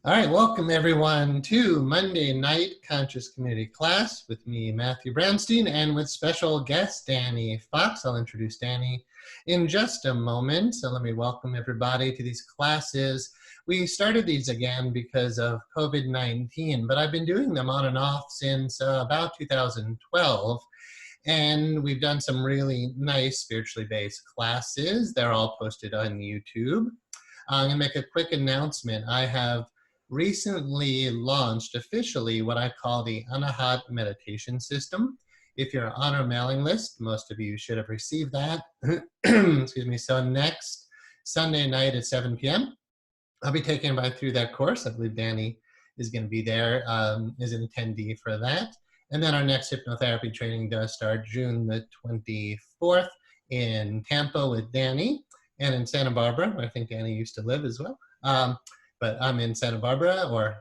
All right, welcome everyone to Monday Night Conscious Community Class with me, Matthew Brownstein, and with special guest Dani Fox. I'll introduce Dani in just a moment. So let me welcome everybody to these classes. We started these again because of COVID-19, but I've been doing them on and off since about 2012. And we've done some really nice spiritually based classes. They're all posted on YouTube. I'm going to make a quick announcement. I have recently launched officially what I call the Anahata meditation system. If you're on our mailing list, most of you should have received that. Excuse me. So next Sunday night at 7 p.m., I'll be taking everybody through that course. I believe Dani is going to be there, is an attendee for that. And then our next hypnotherapy training does start June the 24th in Tampa with Dani, and in Santa Barbara, where I think Dani used to live as well. But I'm in Santa Barbara, or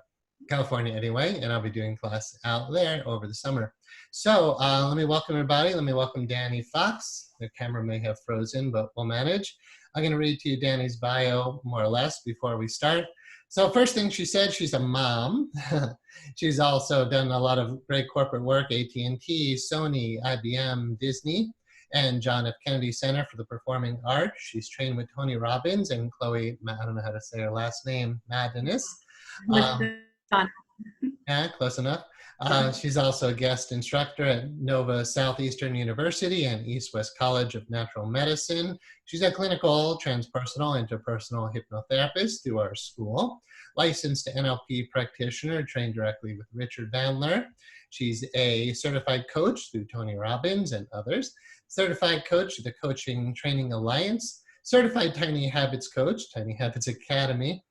California anyway, and I'll be doing class out there over the summer. So let me welcome everybody. Let me welcome Dani Fox. The camera may have frozen, but we'll manage. I'm going to read to you Dani's bio, more or less, before we start. So first thing she said, she's a mom. She's also done a lot of great corporate work, AT&T, Sony, IBM, Disney, and John F. Kennedy Center for the Performing Arts. She's trained with Tony Robbins and Chloe, I don't know how to say her last name, Madness. Yeah, close enough. She's also a guest instructor at Nova Southeastern University and East West College of Natural Medicine. She's a clinical, transpersonal, interpersonal hypnotherapist through our school, licensed NLP practitioner, trained directly with Richard Bandler. She's a certified coach through Tony Robbins and others, certified coach at the Coaching Training Alliance, certified Tiny Habits coach, Tiny Habits Academy.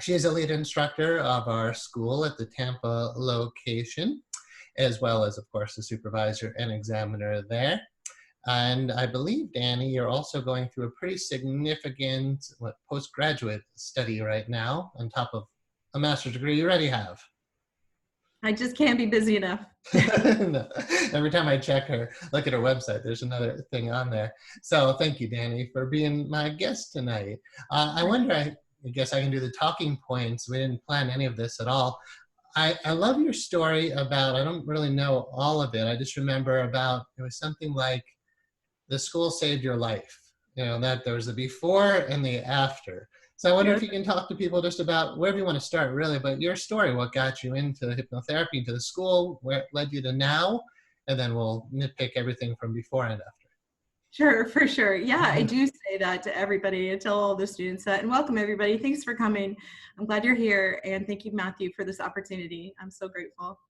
She is a lead instructor of our school at the Tampa location, as well as, of course, the supervisor and examiner there. And I believe, Dani, you're also going through a pretty significant postgraduate study right now, on top of a master's degree you already have. I just can't be busy enough. No. Every time I check her, look at her website, there's another thing on there. So thank you, Dani, for being my guest tonight. I wonder, I guess I can do the talking points. We didn't plan any of this at all. I love your story about, I don't really know all of it. I just remember about, it was something like the school saved your life. You know, that there was the before and the after. So I wonder if you can talk to people just about wherever you want to start, really, but your story, what got you into hypnotherapy, into the school, where it led you to now, and then we'll nitpick everything from before and after. Sure, for sure. Yeah, I do say that to everybody. I tell all the students that, and welcome everybody. Thanks for coming. I'm glad you're here, and thank you, Matthew, for this opportunity. I'm so grateful,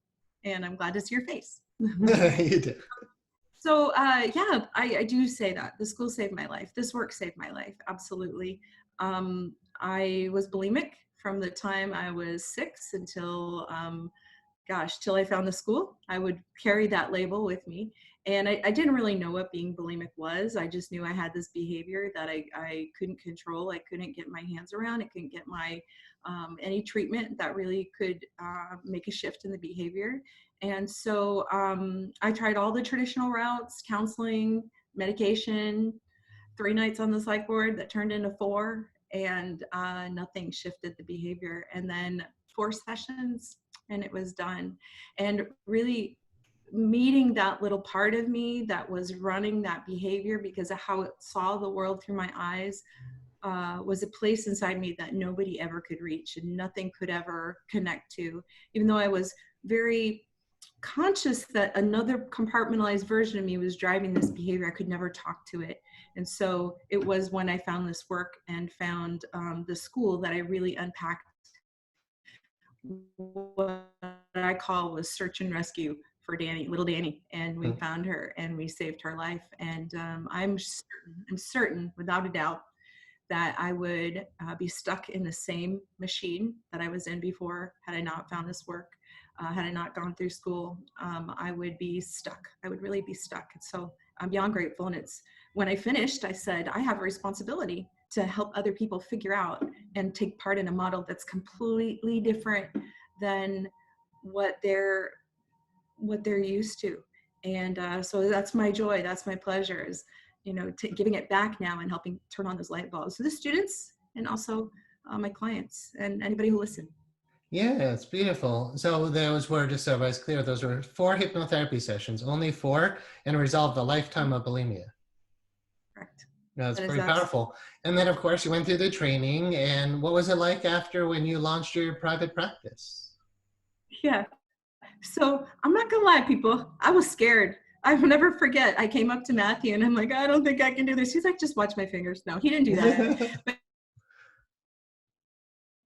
and I'm glad to see your face. You did. So yeah, I do say that. The school saved my life. This work saved my life, absolutely. I was bulimic from the time I was 6 until, till I found the school. I would carry that label with me. And I didn't really know what being bulimic was. I just knew I had this behavior that I couldn't control. I couldn't get my hands around. I couldn't get my any treatment that really could make a shift in the behavior. And so I tried all the traditional routes, counseling, medication, 3 nights on the psych ward that turned into 4, and nothing shifted the behavior. And then 4 sessions and it was done. And really meeting that little part of me that was running that behavior because of how it saw the world through my eyes was a place inside me that nobody ever could reach and nothing could ever connect to, even though I was very conscious that another compartmentalized version of me was driving this behavior. I could never talk to it. And so it was when I found this work and found the school that I really unpacked what I call was search and rescue for Dani, little Dani. And we found her and we saved her life. And I'm certain, without a doubt, that I would be stuck in the same machine that I was in before had I not found this work. Had I not gone through school, I would be stuck. I would really be stuck. And so I'm beyond grateful. And it's when I finished, I said, I have a responsibility to help other people figure out and take part in a model that's completely different than what they're used to. And so that's my joy. That's my pleasure, is, you know, giving it back now and helping turn on those light bulbs to the students and also my clients and anybody who listens. Yeah, it's beautiful. So those were, just so I was clear, those were 4 hypnotherapy sessions, only 4, and resolved a lifetime of bulimia. Correct. That's That is pretty absolutely, powerful. And then, of course, you went through the training. And what was it like after when you launched your private practice? yeah. So I'm not gonna lie, people, I was scared. I will never forget. I came up to Matthew and I'm like, I don't think I can do this. He's like, just watch my fingers. No, he didn't do that.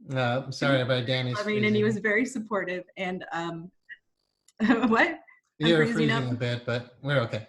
But I'm sorry about Danny's I mean, and he was freezing. very supportive. And what? I'm You're freezing up. freezing a bit, but we're okay.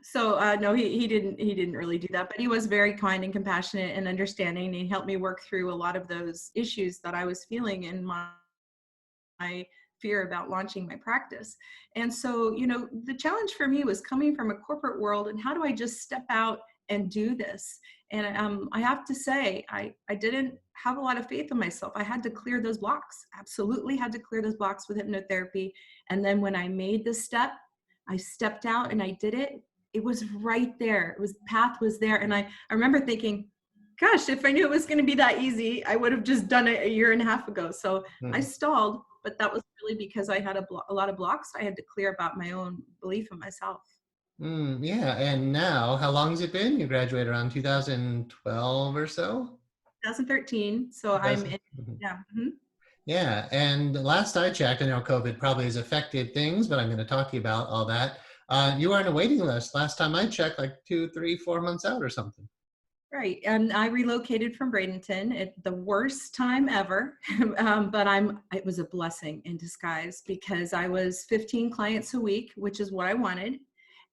So no, he didn't really do that, but he was very kind and compassionate and understanding. And he helped me work through a lot of those issues that I was feeling in my fear about launching my practice. And so, the challenge for me was coming from a corporate world and how do I just step out and do this? And I have to say, I didn't have a lot of faith in myself. I had to clear those blocks, absolutely had to clear those blocks with hypnotherapy. And then when I made the step, I stepped out and I did it. It was right there. Path was there. And I remember thinking, gosh, if I knew it was going to be that easy, I would have just done it a year and a half ago. So I Mhm. stalled, but that was really because I had a lot of blocks I had to clear about my own belief in myself. Yeah, and now, how long has it been? You graduated around 2012 or so? 2013. So I'm 2000? in, Mhm. yeah. Mhm. Yeah, and last I checked, I know COVID probably has affected things, but I'm going to talk to you about all that. You are on a waiting list. Last time I checked, like 2, 3, 4 months out or something. Right. And I relocated from Bradenton at the worst time ever. But it was a blessing in disguise because I was 15 clients a week, which is what I wanted,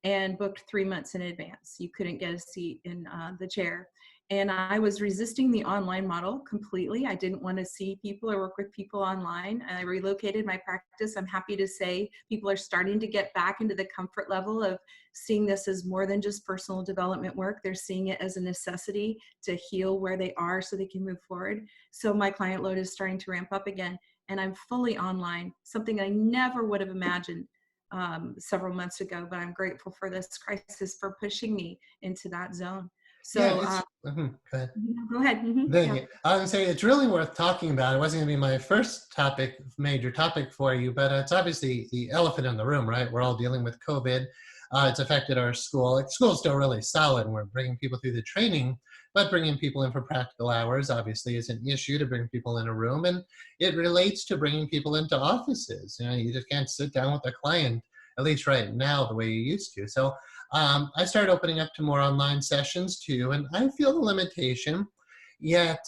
and booked 3 months in advance. You couldn't get a seat in the chair. And I was resisting the online model completely. I didn't want to see people or work with people online. And I relocated my practice. I'm happy to say people are starting to get back into the comfort level of seeing this as more than just personal development work. They're seeing it as a necessity to heal where they are so they can move forward. So my client load is starting to ramp up again, and I'm fully online, something I never would have imagined several months ago, but I'm grateful for this crisis for pushing me into that zone. Yeah, So go ahead. go ahead. Thank Yeah. you. I was say it's really worth talking about. It wasn't going to be my first topic, major topic for you, but it's obviously the elephant in the room, right? We're all dealing with COVID. It's affected our school. Like, school's still really solid. We're bringing people through the training, but bringing people in for practical hours obviously is an issue to bring people in a room, and it relates to bringing people into offices. You just can't sit down with a client, at least right now, the way you used to. So I started opening up to more online sessions too, and I feel the limitation. Yet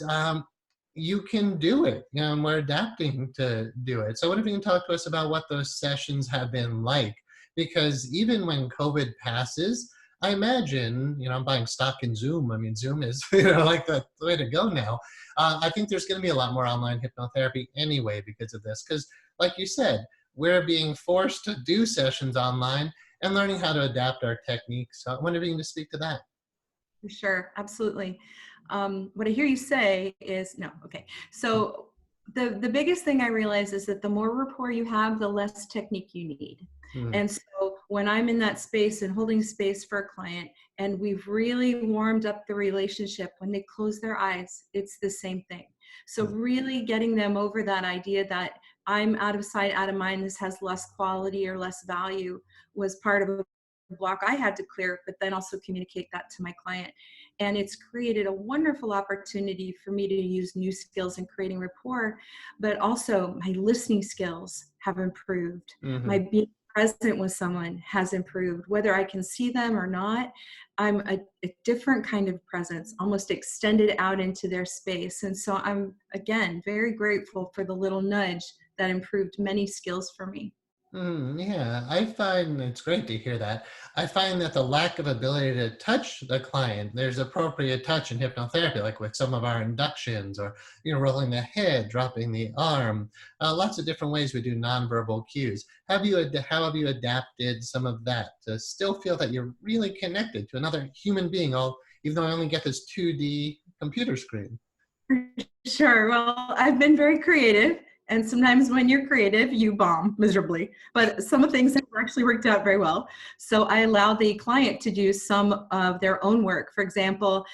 you can do it, and we're adapting to do it. So what if you can talk to us about what those sessions have been like? Because even when COVID passes, I imagine, I'm buying stock in Zoom. I mean, Zoom is, like the way to go now. I think there's going to be a lot more online hypnotherapy anyway because of this. Because, like you said, we're being forced to do sessions online and learning how to adapt our techniques. So I wonder if you can just speak to that. For sure, absolutely. What I hear you say is no. Okay, so the biggest thing I realize is that the more rapport you have, the less technique you need. Mm-hmm. And so when I'm in that space and holding space for a client, and we've really warmed up the relationship, when they close their eyes, it's the same thing. So really getting them over that idea that I'm out of sight, out of mind, this has less quality or less value was part of a block I had to clear, but then also communicate that to my client. And it's created a wonderful opportunity for me to use new skills in creating rapport, but also my listening skills have improved. Mm-hmm. My being present with someone has improved. Whether I can see them or not, I'm a different kind of presence, almost extended out into their space. And so I'm, again, very grateful for the little nudge that improved many skills for me. Yeah, I find it's great to hear that. I find that the lack of ability to touch the client, there's appropriate touch in hypnotherapy, like with some of our inductions, or rolling the head, dropping the arm, lots of different ways we do nonverbal cues. How have you adapted some of that to still feel that you're really connected to another human being, even though I only get this 2D computer screen? Sure. Well, I've been very creative. And sometimes when you're creative, you bomb miserably. But some of things have actually worked out very well. So I allow the client to do some of their own work. For example,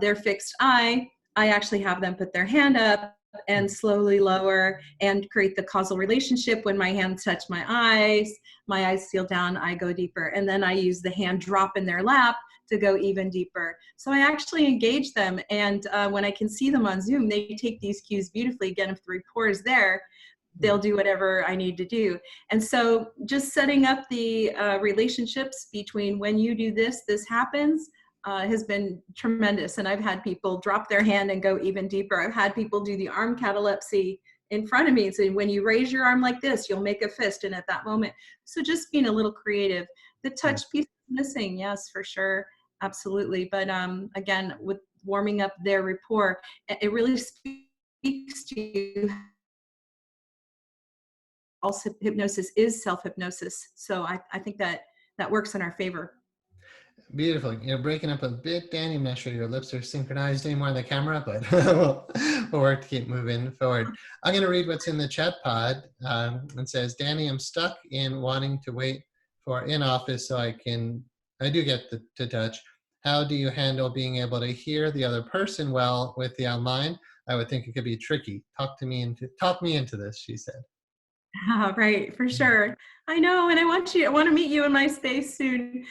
their fixed eye. I actually have them put their hand up and slowly lower and create the causal relationship. When my hands touch my eyes seal down, I go deeper. And then I use the hand drop in their lap to go even deeper. So I actually engage them. And when I can see them on Zoom, they take these cues beautifully. Again, if the rapport is there, they'll do whatever I need to do. And so just setting up the relationships between when you do this, this happens, has been tremendous. And I've had people drop their hand and go even deeper. I've had people do the arm catalepsy in front of me and say, when you raise your arm like this, you'll make a fist. And at that moment, so just being a little creative. The touch piece is missing, yes, for sure, absolutely. But again, with warming up their rapport, it really speaks to you. Also, hypnosis is self-hypnosis. So I think that works in our favor. Beautiful. You're breaking up a bit, Dani. I'm not sure your lips are synchronized anymore on the camera, but we'll work to keep moving forward. I'm going to read what's in the chat pod. It says, Dani, I'm stuck in wanting to wait for in office so I do get to touch. How do you handle being able to hear the other person well with the online? I would think it could be tricky. Talk me into this, she said. Right, for sure. I know, and I want to meet you in my space soon.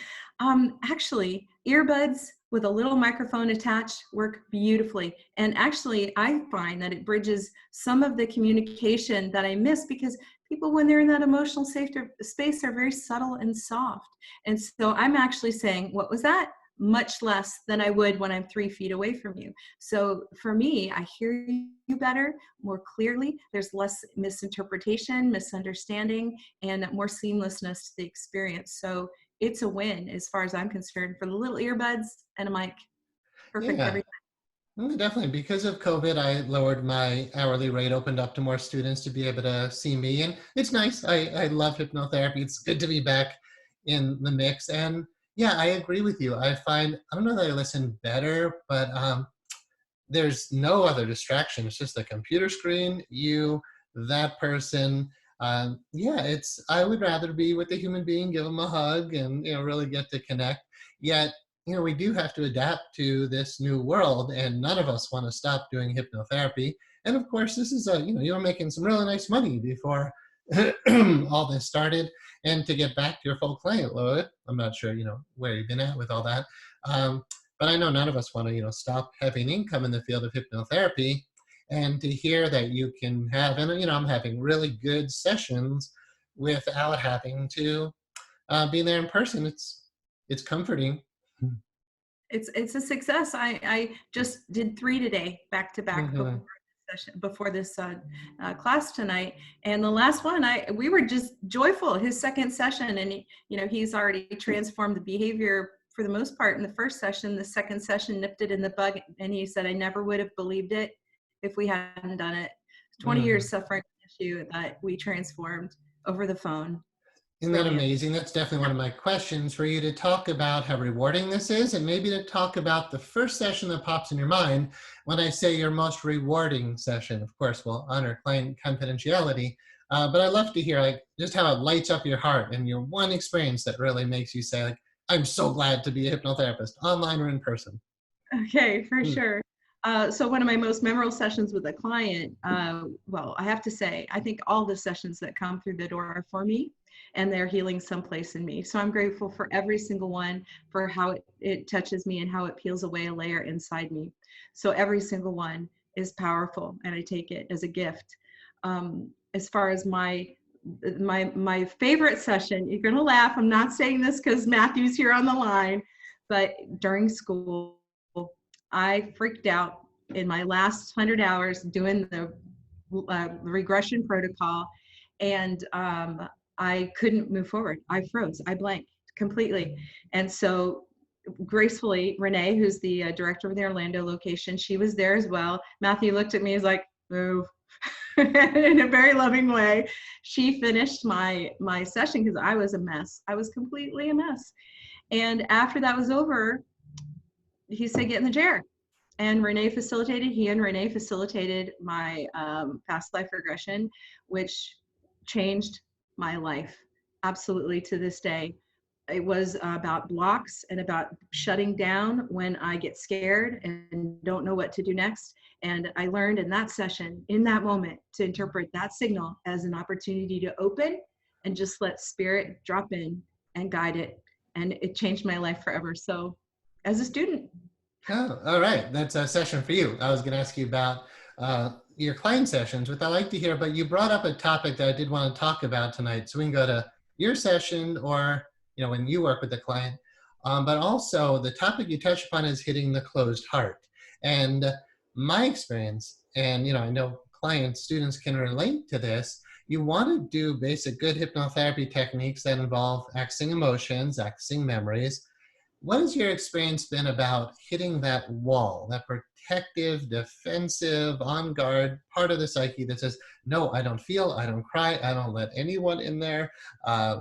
Actually, earbuds with a little microphone attached work beautifully. And actually, I find that it bridges some of the communication that I miss, because people, when they're in that emotional space, are very subtle and soft. And so I'm actually saying, what was that? Much less than I would when I'm 3 feet away from you. So for me, I hear you better, more clearly. There's less misinterpretation, misunderstanding, and more seamlessness to the experience. So it's a win as far as I'm concerned for the little earbuds and a mic. Perfect every time. Definitely. Because of COVID, I lowered my hourly rate, opened up to more students to be able to see me. And it's nice. I love hypnotherapy. It's good to be back in the mix. And yeah, I agree with you. I don't know that I listen better, but there's no other distraction. It's just a computer screen, you, that person. I would rather be with a human being, give them a hug, and really get to connect. Yet, we do have to adapt to this new world, and none of us want to stop doing hypnotherapy. And of course, this is you were making some really nice money before all this started. And to get back to your full client load, I'm not sure, where you've been at with all that. But I know none of us want to, stop having income in the field of hypnotherapy. And to hear that you can have, and I'm having really good sessions without having to be there in person. It's comforting. It's a success. I just did 3 today, back to back, before this class tonight. And the last one, we were just joyful. His second session, and he's already transformed the behavior for the most part in the first session. The second session nipped it in the bud, and he said, I never would have believed it if we hadn't done it. 20 years suffering an issue that we transformed over the phone. Isn't that amazing? That's definitely one of my questions for you, to talk about how rewarding this is, and maybe to talk about the first session that pops in your mind when I say your most rewarding session. Of course, we'll honor client confidentiality, but I'd love to hear just how it lights up your heart and your one experience that really makes you say, I'm so glad to be a hypnotherapist, online or in person. Okay, for sure. So one of my most memorable sessions with a client, well, I have to say, I think all the sessions that come through the door are for me, and they're healing someplace in me. So I'm grateful for every single one, for how it touches me and how it peels away a layer inside me. So every single one is powerful, and I take it as a gift. As far as my favorite session, you're gonna laugh, I'm not saying this because Matthew's here on the line, but during school, I freaked out in my last 100 hours doing the regression protocol, and I couldn't move forward. I froze. I blanked completely. And so gracefully, Renee, who's the director of the Orlando location, she was there as well. Matthew looked at me, he's like, move. In a very loving way. She finished my session because I was a mess. I was completely a mess. And after that was over, he said, get in the chair. And he and Renee facilitated my past life regression, which changed my life absolutely to this day. it was about blocks and about shutting down when I get scared and don't know what to do next. And I learned in that session, in that moment, to interpret that signal as an opportunity to open and just let spirit drop in and guide it. And it changed my life forever. So as a student. Oh, all right. That's a session for you. I was going to ask you about your client sessions, which I like to hear, but you brought up a topic that I did want to talk about tonight. So we can go to your session or, when you work with the client. But also the topic you touched upon is hitting the closed heart. And my experience, and, I know clients, students can relate to this. You want to do basic good hypnotherapy techniques that involve accessing emotions, accessing memories. What has your experience been about hitting that wall, that protective, defensive, on guard part of the psyche that says, no, I don't feel, I don't cry, I don't let anyone in there, I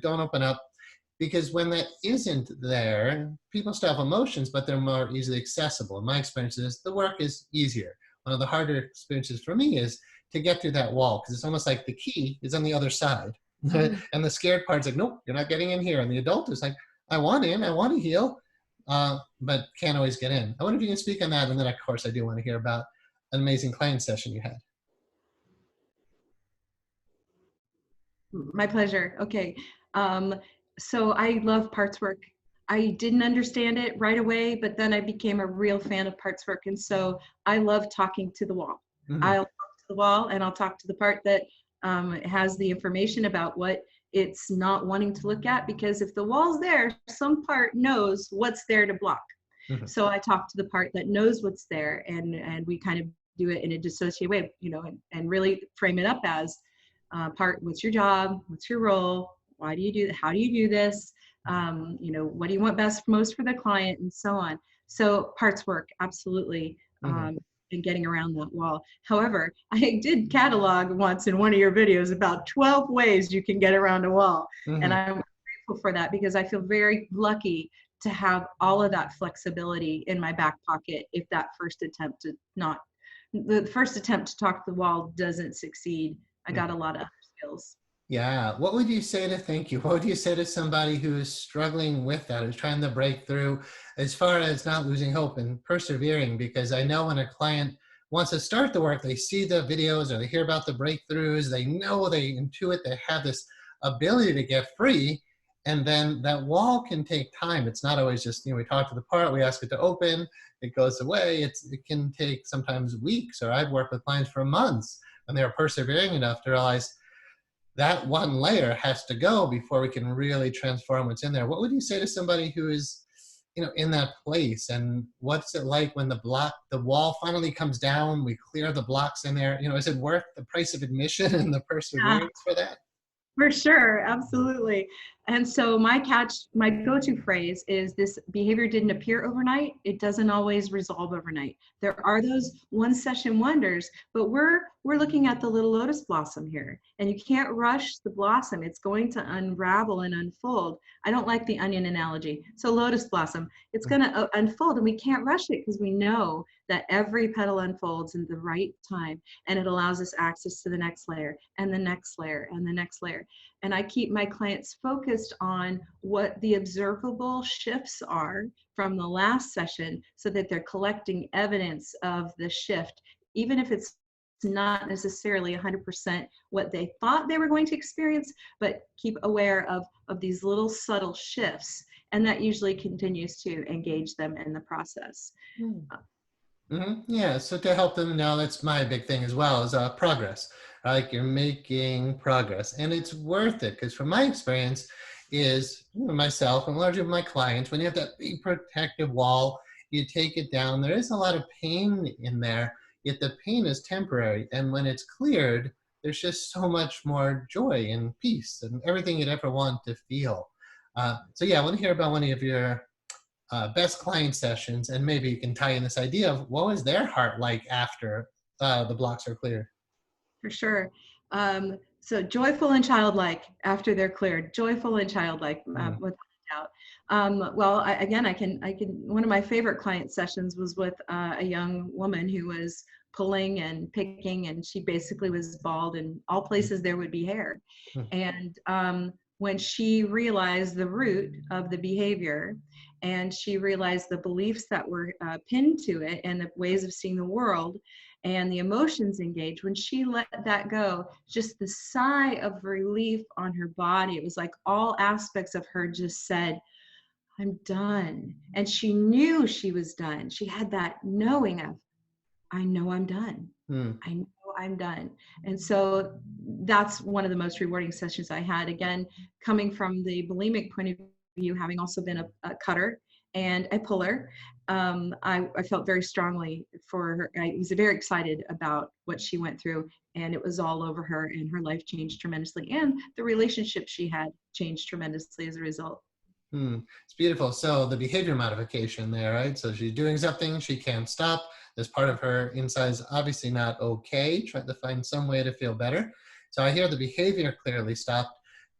don't open up. Because when that isn't there, people still have emotions, but they're more easily accessible. In my experience is the work is easier. One of the harder experiences for me is to get through that wall, because it's almost like the key is on the other side. And the scared part's like, nope, you're not getting in here. And the adult is like, I want in, I want to heal, but can't always get in. I wonder if you can speak on that. And then, of course, I do want to hear about an amazing client session you had. My pleasure. Okay. So I love parts work. I didn't understand it right away, but then I became a real fan of parts work. And so I love talking to the wall. I'll talk to the wall and I'll talk to the part that has the information about what it's not wanting to look at, because if the wall's there, some part knows what's there to block. So I talk to the part that knows what's there, and we kind of do it in a dissociated way, and really frame it up as part, what's your job? What's your role? Why do you do that? How do you do this? What do you want best most for the client, and so on. So parts work, absolutely. And getting around that wall. However, I did catalog once in one of your videos about 12 ways you can get around a wall. And I'm grateful for that, because I feel very lucky to have all of that flexibility in my back pocket if that first attempt to talk to the wall doesn't succeed. I got a lot of other skills. Yeah. What would you say to thank you? What would you say to somebody who is struggling with that, who's trying to break through, as far as not losing hope and persevering? Because I know when a client wants to start the work, they see the videos or they hear about the breakthroughs, they know, they intuit, they have this ability to get free. And then that wall can take time. It's not always just, we talk to the part, we ask it to open, it goes away. It can take sometimes weeks, or I've worked with clients for months, and they're persevering enough to realize that one layer has to go before we can really transform what's in there. What would you say to somebody who is, in that place? And what's it like when the wall finally comes down, we clear the blocks in there? Is it worth the price of admission and the perseverance for that? For sure, absolutely. And so my go-to phrase is, this behavior didn't appear overnight. It doesn't always resolve overnight. There are those one session wonders, but we're looking at the little lotus blossom here, and you can't rush the blossom. It's going to unravel and unfold. I don't like the onion analogy. So lotus blossom, it's going to unfold, and we can't rush it, because we know that every petal unfolds in the right time, and it allows us access to the next layer and the next layer and the next layer. And I keep my clients focused on what the observable shifts are from the last session, so that they're collecting evidence of the shift, even if it's not necessarily 100% what they thought they were going to experience, but keep aware of these little subtle shifts. And that usually continues to engage them in the process. Yeah, so to help them know, that's my big thing as well, is progress. Like, you're making progress, and it's worth it, because from my experience is, myself and largely my clients, when you have that big protective wall, you take it down, there is a lot of pain in there, yet the pain is temporary, and when it's cleared, there's just so much more joy and peace and everything you'd ever want to feel. So yeah, I want to hear about one of your best client sessions, and maybe you can tie in this idea of what was their heart like after the blocks are cleared. For sure. So joyful and childlike after they're cleared. Joyful and childlike, without a doubt. Well, I can. One of my favorite client sessions was with a young woman who was pulling and picking, and she basically was bald, and all places there would be hair. And when she realized the root of the behavior, and she realized the beliefs that were pinned to it and the ways of seeing the world and the emotions engaged. When she let that go, just the sigh of relief on her body, it was like all aspects of her just said, I'm done. And she knew she was done. She had that knowing of, I know I'm done. Mm. I know I'm done. And so that's one of the most rewarding sessions I had. Again, coming from the bulimic point of view, having also been a cutter and a puller, I felt very strongly for her. I was very excited about what she went through, and it was all over her, and her life changed tremendously. And the relationship she had changed tremendously as a result. It's beautiful. So the behavior modification there, right? So she's doing something, she can't stop. There's part of her inside is obviously not okay, trying to find some way to feel better. So I hear the behavior clearly stopped.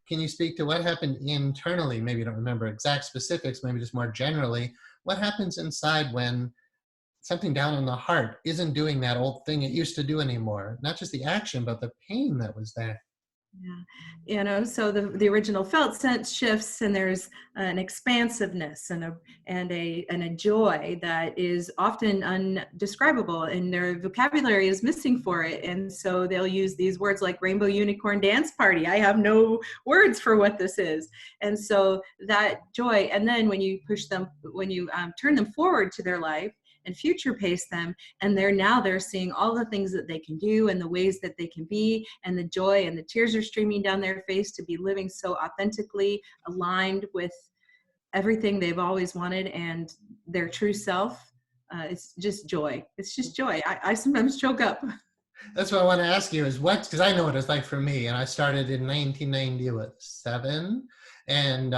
Can you speak to what happened internally? Maybe you don't remember exact specifics, maybe just more generally. What happens inside when something down in the heart isn't doing that old thing it used to do anymore? Not just the action, but the pain that was there. Yeah, so the original felt sense shifts, and there's an expansiveness and a joy that is often undescribable, and their vocabulary is missing for it. And so they'll use these words like rainbow unicorn dance party. I have no words for what this is. And so that joy, and then when you turn them forward to their life and future pace them, and they're seeing all the things that they can do and the ways that they can be, and the joy and the tears are streaming down their face to be living so authentically aligned with everything they've always wanted and their true self. It's just joy. It's just joy. I sometimes choke up. That's what I want to ask you is what, because I know what it's like for me, and I started in 1997, and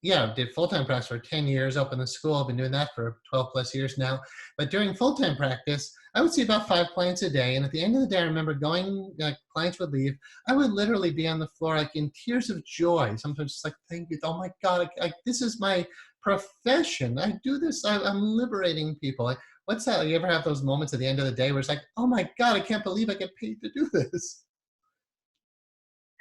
yeah, did full-time practice for 10 years, opened the school, I've been doing that for 12 plus years now. But during full-time practice, I would see about 5 clients a day, and at the end of the day, I remember going, clients would leave, I would literally be on the floor like in tears of joy, sometimes just like, thank you, oh my God, this is my profession, I do this, I'm liberating people. What's that? You ever have those moments at the end of the day where it's like, oh my God, I can't believe I get paid to do this?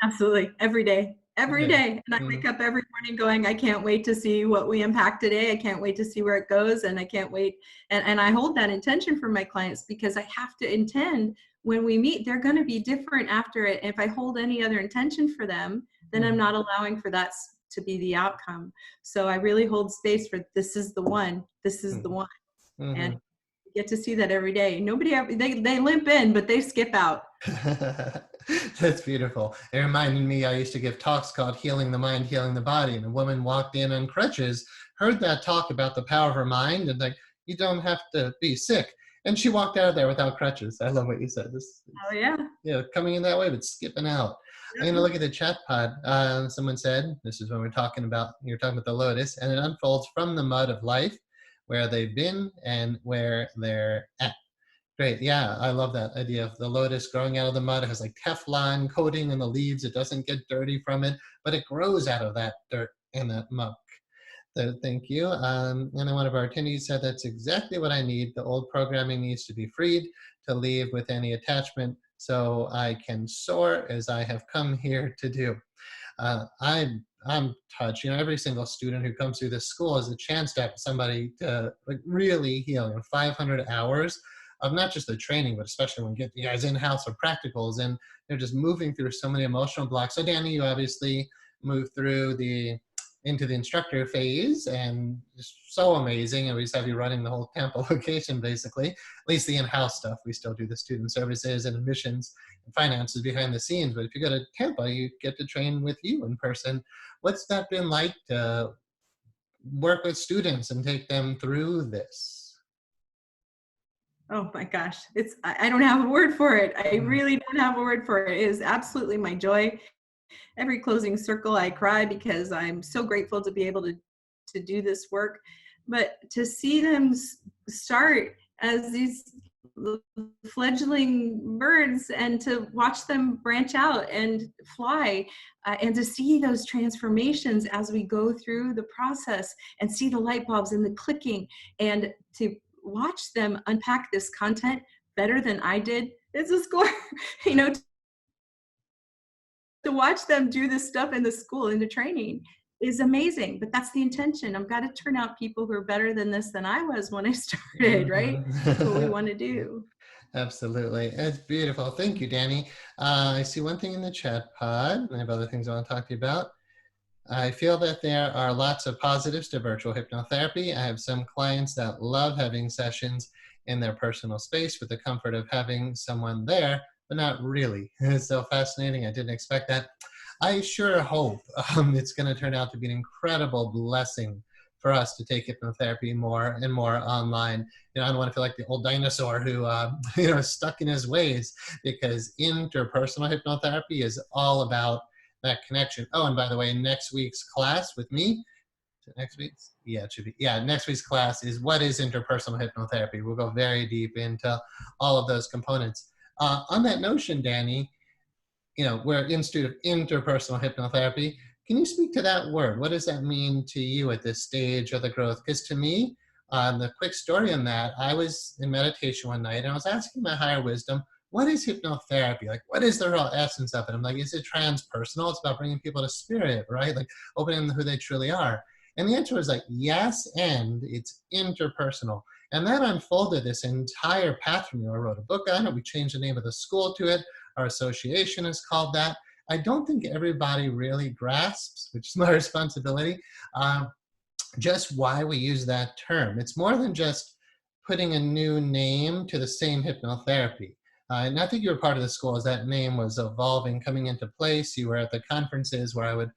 Absolutely. Every day. Every Yeah. day. And I wake up every morning going, I can't wait to see what we impact today. I can't wait to see where it goes. And I can't wait. And I hold that intention for my clients because I have to intend when we meet, they're going to be different after it. And if I hold any other intention for them, then I'm not allowing for that to be the outcome. So I really hold space for this is the one. This is the one. And Mm-hmm. you get to see that every day. Nobody ever, they limp in, but they skip out. That's beautiful. It reminded me, I used to give talks called Healing the Mind, Healing the Body. And a woman walked in on crutches, heard that talk about the power of her mind, and like, you don't have to be sick. And she walked out of there without crutches. I love what you said. Oh, yeah. Yeah, coming in that way, but skipping out. I'm going to look at the chat pod. Someone said, this is when you're talking about the lotus, and it unfolds from the mud of life, where they've been and where they're at. Great. Yeah, I love that idea of the lotus growing out of the mud. It has like Teflon coating in the leaves. It doesn't get dirty from it, but it grows out of that dirt and that muck. So thank you. And then one of our attendees said, that's exactly what I need. The old programming needs to be freed to leave with any attachment so I can soar as I have come here to do. I'm touched. Every single student who comes through this school has a chance to have somebody to like really heal. 500 hours of not just the training, but especially when you get you guys in-house or practicals, and they're just moving through so many emotional blocks. So Dani, you obviously moved through into the instructor phase, and it's so amazing. And we just have you running the whole Tampa location, basically, at least the in-house stuff. We still do the student services and admissions and finances behind the scenes. But if you go to Tampa, you get to train with you in person. What's that been like to work with students and take them through this? Oh my gosh, I don't have a word for it. I Mm. really don't have a word for it. It is absolutely my joy. Every closing circle I cry because I'm so grateful to be able to do this work. But to see them start as these fledgling birds and to watch them branch out and fly, and to see those transformations as we go through the process and see the light bulbs and the clicking, and to watch them unpack this content better than I did. It's a score, to to watch them do this stuff in the school, in the training, is amazing. But that's the intention. I've got to turn out people who are better than this than I was when I started, right? That's what we Mhm. want to do. Absolutely. It's beautiful. Thank you, Dani. I see one thing in the chat pod, and I have other things I want to talk to you about. I feel that there are lots of positives to virtual hypnotherapy. I have some clients that love having sessions in their personal space with the comfort of having someone there, but not really. It's so fascinating. I didn't expect that. I sure hope it's going to turn out to be an incredible blessing for us to take hypnotherapy more and more online. I don't want to feel like the old dinosaur who, is stuck in his ways, because interpersonal hypnotherapy is all about that connection. Oh, and by the way, next week's class with me, next week's? Yeah, it should be. Yeah, next week's class is what is interpersonal hypnotherapy. We'll go very deep into all of those components. On that notion, Dani, we're at Institute of Interpersonal Hypnotherapy. Can you speak to that word? What does that mean to you at this stage of the growth? Because to me, the quick story on that, I was in meditation one night and I was asking my higher wisdom, what is hypnotherapy? Like, what is the real essence of it? I'm like, is it transpersonal? It's about bringing people to spirit, right? Like opening them to who they truly are. And the answer was like, yes, and it's interpersonal. And that unfolded this entire path for me. I wrote a book on it. We changed the name of the school to it. Our association is called that. I don't think everybody really grasps, which is my responsibility, just why we use that term. It's more than just putting a new name to the same hypnotherapy. And I think you were part of the school as that name was evolving, coming into place. You were at the conferences where I would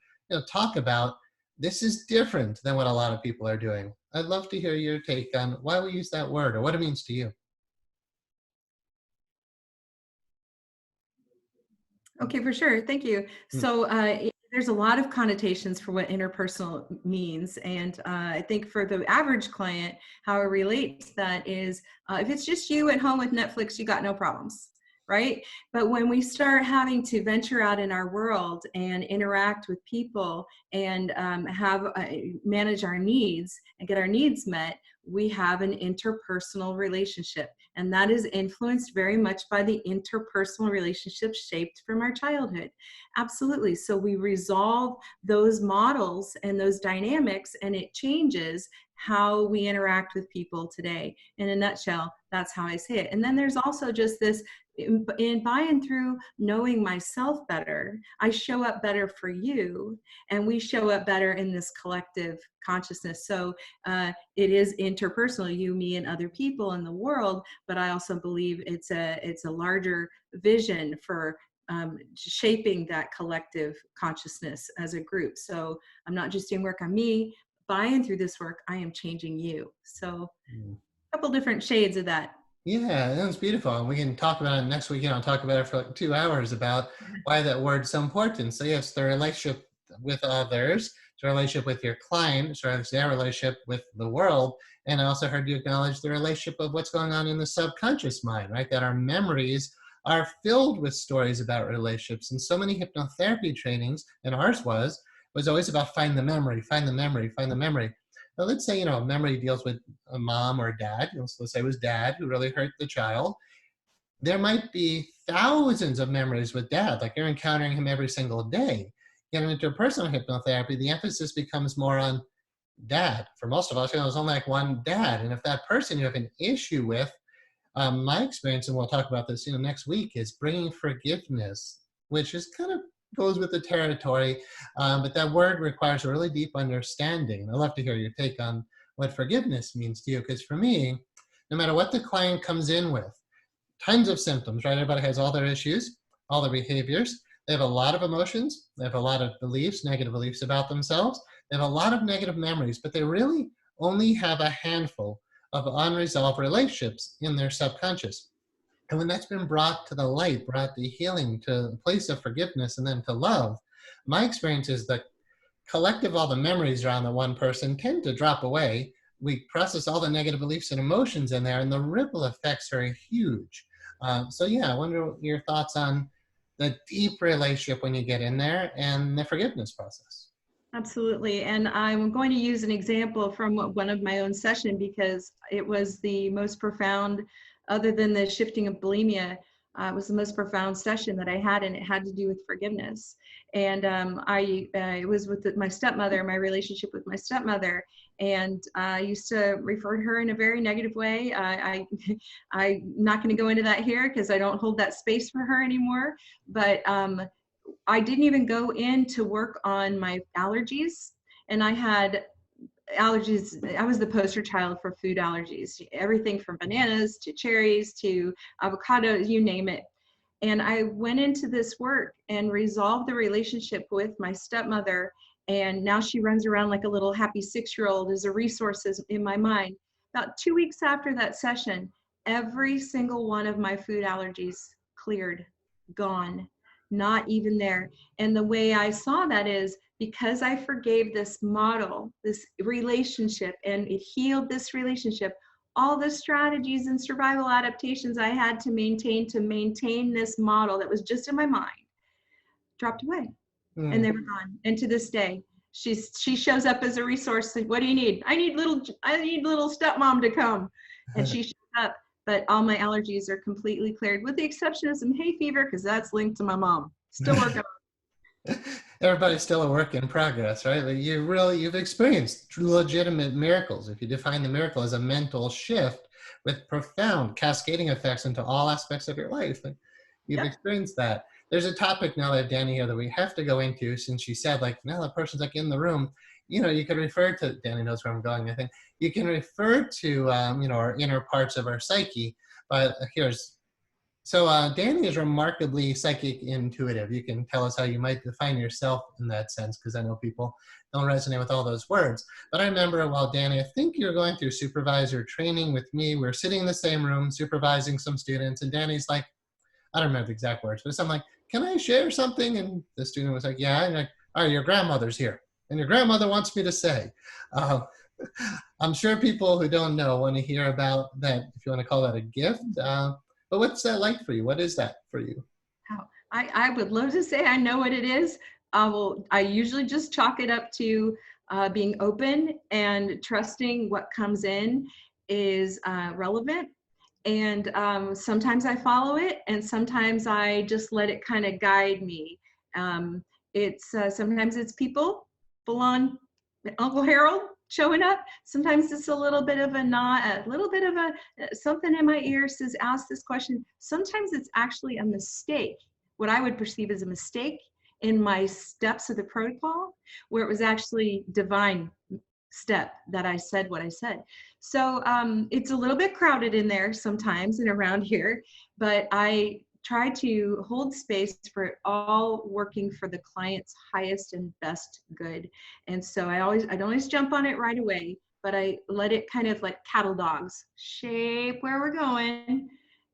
talk about this is different than what a lot of people are doing. I'd love to hear your take on why we use that word or what it means to you. Okay, for sure. Thank you. Mm. So there's a lot of connotations for what interpersonal means. And I think for the average client, how it relates that is, if it's just you at home with Netflix, you got no problems, right? But when we start having to venture out in our world and interact with people and manage our needs and get our needs met, we have an interpersonal relationship. And that is influenced very much by the interpersonal relationships shaped from our childhood. Absolutely. So we resolve those models and those dynamics, and it changes how we interact with people today. In a nutshell, that's how I say it. And then there's also just this, by and through knowing myself better, I show up better for you, and we show up better in this collective consciousness. So it is interpersonal, you, me, and other people in the world, but I also believe it's a larger vision for shaping that collective consciousness as a group. So I'm not just doing work on me. By and through this work, I am changing you. So Mm. a couple different shades of that. Yeah, that was beautiful. And we can talk about it next week. I'll talk about it for like 2 hours about why that word's so important. So yes, the relationship with others, the relationship with your client, so it's their relationship with the world. And I also heard you acknowledge the relationship of what's going on in the subconscious mind, right? That our memories are filled with stories about relationships. And so many hypnotherapy trainings, and ours was always about find the memory, find the memory, find the memory. Now, let's say, memory deals with a mom or dad. So let's say it was dad who really hurt the child. There might be thousands of memories with dad, like you're encountering him every single day. Get into interpersonal hypnotherapy, the emphasis becomes more on dad. For most of us, there's only like one dad. And if that person you have an issue with, my experience, and we'll talk about this next week, is bringing forgiveness, which is kind of goes with the territory, but that word requires a really deep understanding. I'd love to hear your take on what forgiveness means to you, because for me, no matter what the client comes in with, tons of symptoms, right? Everybody has all their issues, all their behaviors. They have a lot of emotions. They have a lot of beliefs, negative beliefs about themselves. They have a lot of negative memories, but they really only have a handful of unresolved relationships in their subconscious. And when that's been brought to the light, brought to healing, to a place of forgiveness, and then to love, my experience is that collective all the memories around the one person tend to drop away. We process all the negative beliefs and emotions in there, and the ripple effects are huge. So yeah, I wonder your thoughts on the deep relationship when you get in there and the forgiveness process. Absolutely. And I'm going to use an example from one of my own session because it was the most profound, other than the shifting of bulimia. It was the most profound session that I had, and it had to do with forgiveness. And it was with my stepmother, my relationship with my stepmother, and I used to refer to her in a very negative way. I'm not going to go into that here because I don't hold that space for her anymore. But I didn't even go in to work on my allergies, and I had allergies. I was the poster child for food allergies, everything from bananas to cherries to avocados, you name it. And I went into this work and resolved the relationship with my stepmother. And now she runs around like a little happy 6-year-old as a resource in my mind. About 2 weeks after that session, every single one of my food allergies cleared, gone, not even there. And the way I saw that is because I forgave this model, this relationship, and it healed this relationship, all the strategies and survival adaptations I had to maintain this model that was just in my mind dropped away. And they were gone. And to this day, she shows up as a resource. Like, what do you need? I need little stepmom to come. And she shows up, but all my allergies are completely cleared with the exception of some hay fever, because that's linked to my mom. Still working on. Everybody's still a work in progress, right? Like you've experienced legitimate miracles. If you define the miracle as a mental shift with profound cascading effects into all aspects of your life, like you've experienced that. There's a topic now that Dani here that we have to go into, since she said, like, now that person's like in the room, you could refer to, Dani knows where I'm going, I think, you can refer to, our inner parts of our psyche, but so Dani is remarkably psychic intuitive. You can tell us how you might define yourself in that sense, because I know people don't resonate with all those words. But I remember while Dani, I think you're going through supervisor training with me, we're sitting in the same room supervising some students, and Dani's like, I don't remember the exact words, but something like, can I share something? And the student was like, yeah. And you're like, all right, your grandmother's here. And your grandmother wants me to say. I'm sure people who don't know want to hear about that, if you want to call that a gift. But what's that like for you? What is that for you? I would love to say I know what it is. I usually just chalk it up to being open and trusting what comes in is relevant. And sometimes I follow it, and sometimes I just let it kind of guide me. Sometimes it's people, full on Uncle Harold showing up. Sometimes it's a little bit of something in my ear says, ask this question. Sometimes it's actually a mistake, what I would perceive as a mistake in my steps of the protocol, where it was actually divine step that I said what I said. So it's a little bit crowded in there sometimes and around here, but I try to hold space for it all working for the client's highest and best good. And so I don't always jump on it right away, but I let it kind of like cattle dogs shape where we're going.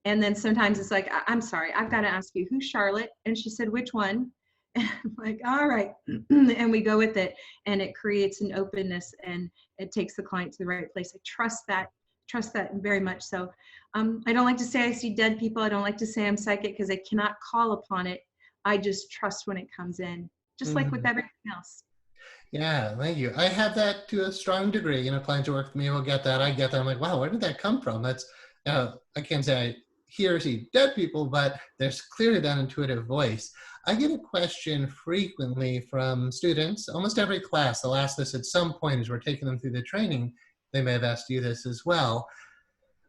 And then sometimes it's like, I'm sorry, I've got to ask you, who's Charlotte? And she said, which one? And I'm like, all right. And we go with it, and it creates an openness, and it takes the client to the right place. I trust that very much. So I don't like to say I see dead people. I don't like to say I'm psychic, because I cannot call upon it. I just trust when it comes in, just like with everything else. Yeah, thank you. I have that to a strong degree. Clients who work with me will get that. I get that. I'm like, wow, where did that come from? That's, I can't say I hear or see dead people, but there's clearly that intuitive voice. I get a question frequently from students, almost every class. They'll ask this at some point as we're taking them through the training. They may have asked you this as well.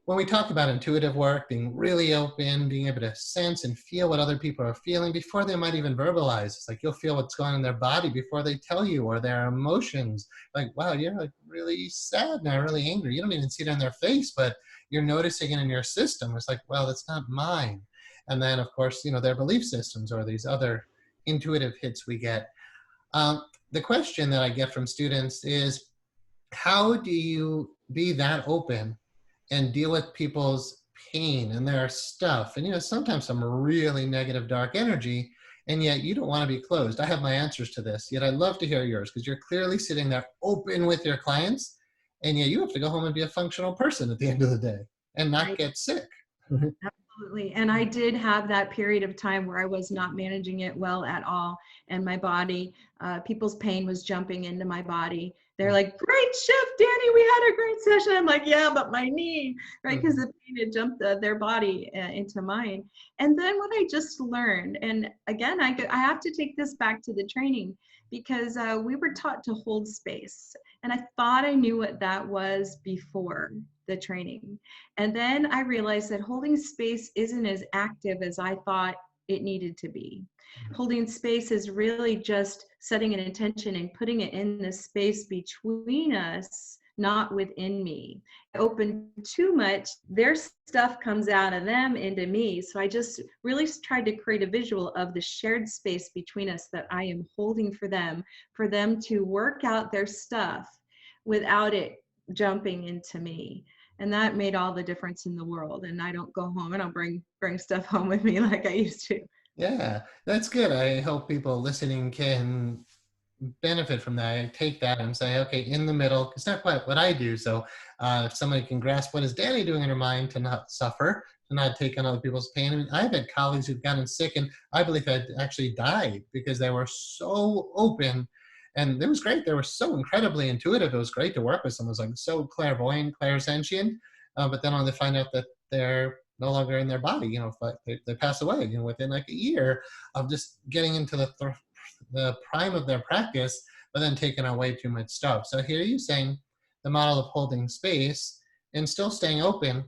When we talk about intuitive work, being really open, being able to sense and feel what other people are feeling before they might even verbalize. It's like you'll feel what's going on in their body before they tell you, or their emotions. Like, wow, you're like really sad now, really angry. You don't even see it on their face, but you're noticing it in your system. It's like, well, that's not mine. And then, of course, their belief systems or these other intuitive hits we get. The question that I get from students is, how do you be that open and deal with people's pain and their stuff? And, sometimes some really negative, dark energy, and yet you don't want to be closed. I have my answers to this, yet I'd love to hear yours, because you're clearly sitting there open with your clients, and yet you have to go home and be a functional person at the end of the day and not get sick. Absolutely. And I did have that period of time where I was not managing it well at all. And my body, people's pain was jumping into my body. They're like, great shift, Dani, we had a great session. I'm like, yeah, but my knee, right? Because Mhm. the pain had jumped their body into mine. And then what I just learned, and again, I have to take this back to the training, because we were taught to hold space. And I thought I knew what that was before the training. And then I realized that holding space isn't as active as I thought it needed to be. Holding space is really just setting an intention and putting it in the space between us, not within me. I open too much, their stuff comes out of them into me. So I just really tried to create a visual of the shared space between us that I am holding for them to work out their stuff without it jumping into me. And that made all the difference in the world. And I don't go home, I don't bring stuff home with me like I used to. Yeah, that's good. I hope people listening can benefit from that. I take that and say, okay, in the middle, it's not quite what I do. So if somebody can grasp what is Dani doing in her mind to not suffer, to not take on other people's pain. I mean, I've had colleagues who've gotten sick and I believe had actually died because they were so open. And it was great. They were so incredibly intuitive. It was great to work with someone who's like so clairvoyant, clairsentient. But then when they find out that they're no longer in their body, you know, they pass away, you know, within like a year of just getting into the prime of their practice, but then taking on way too much stuff. So here you're saying the model of holding space and still staying open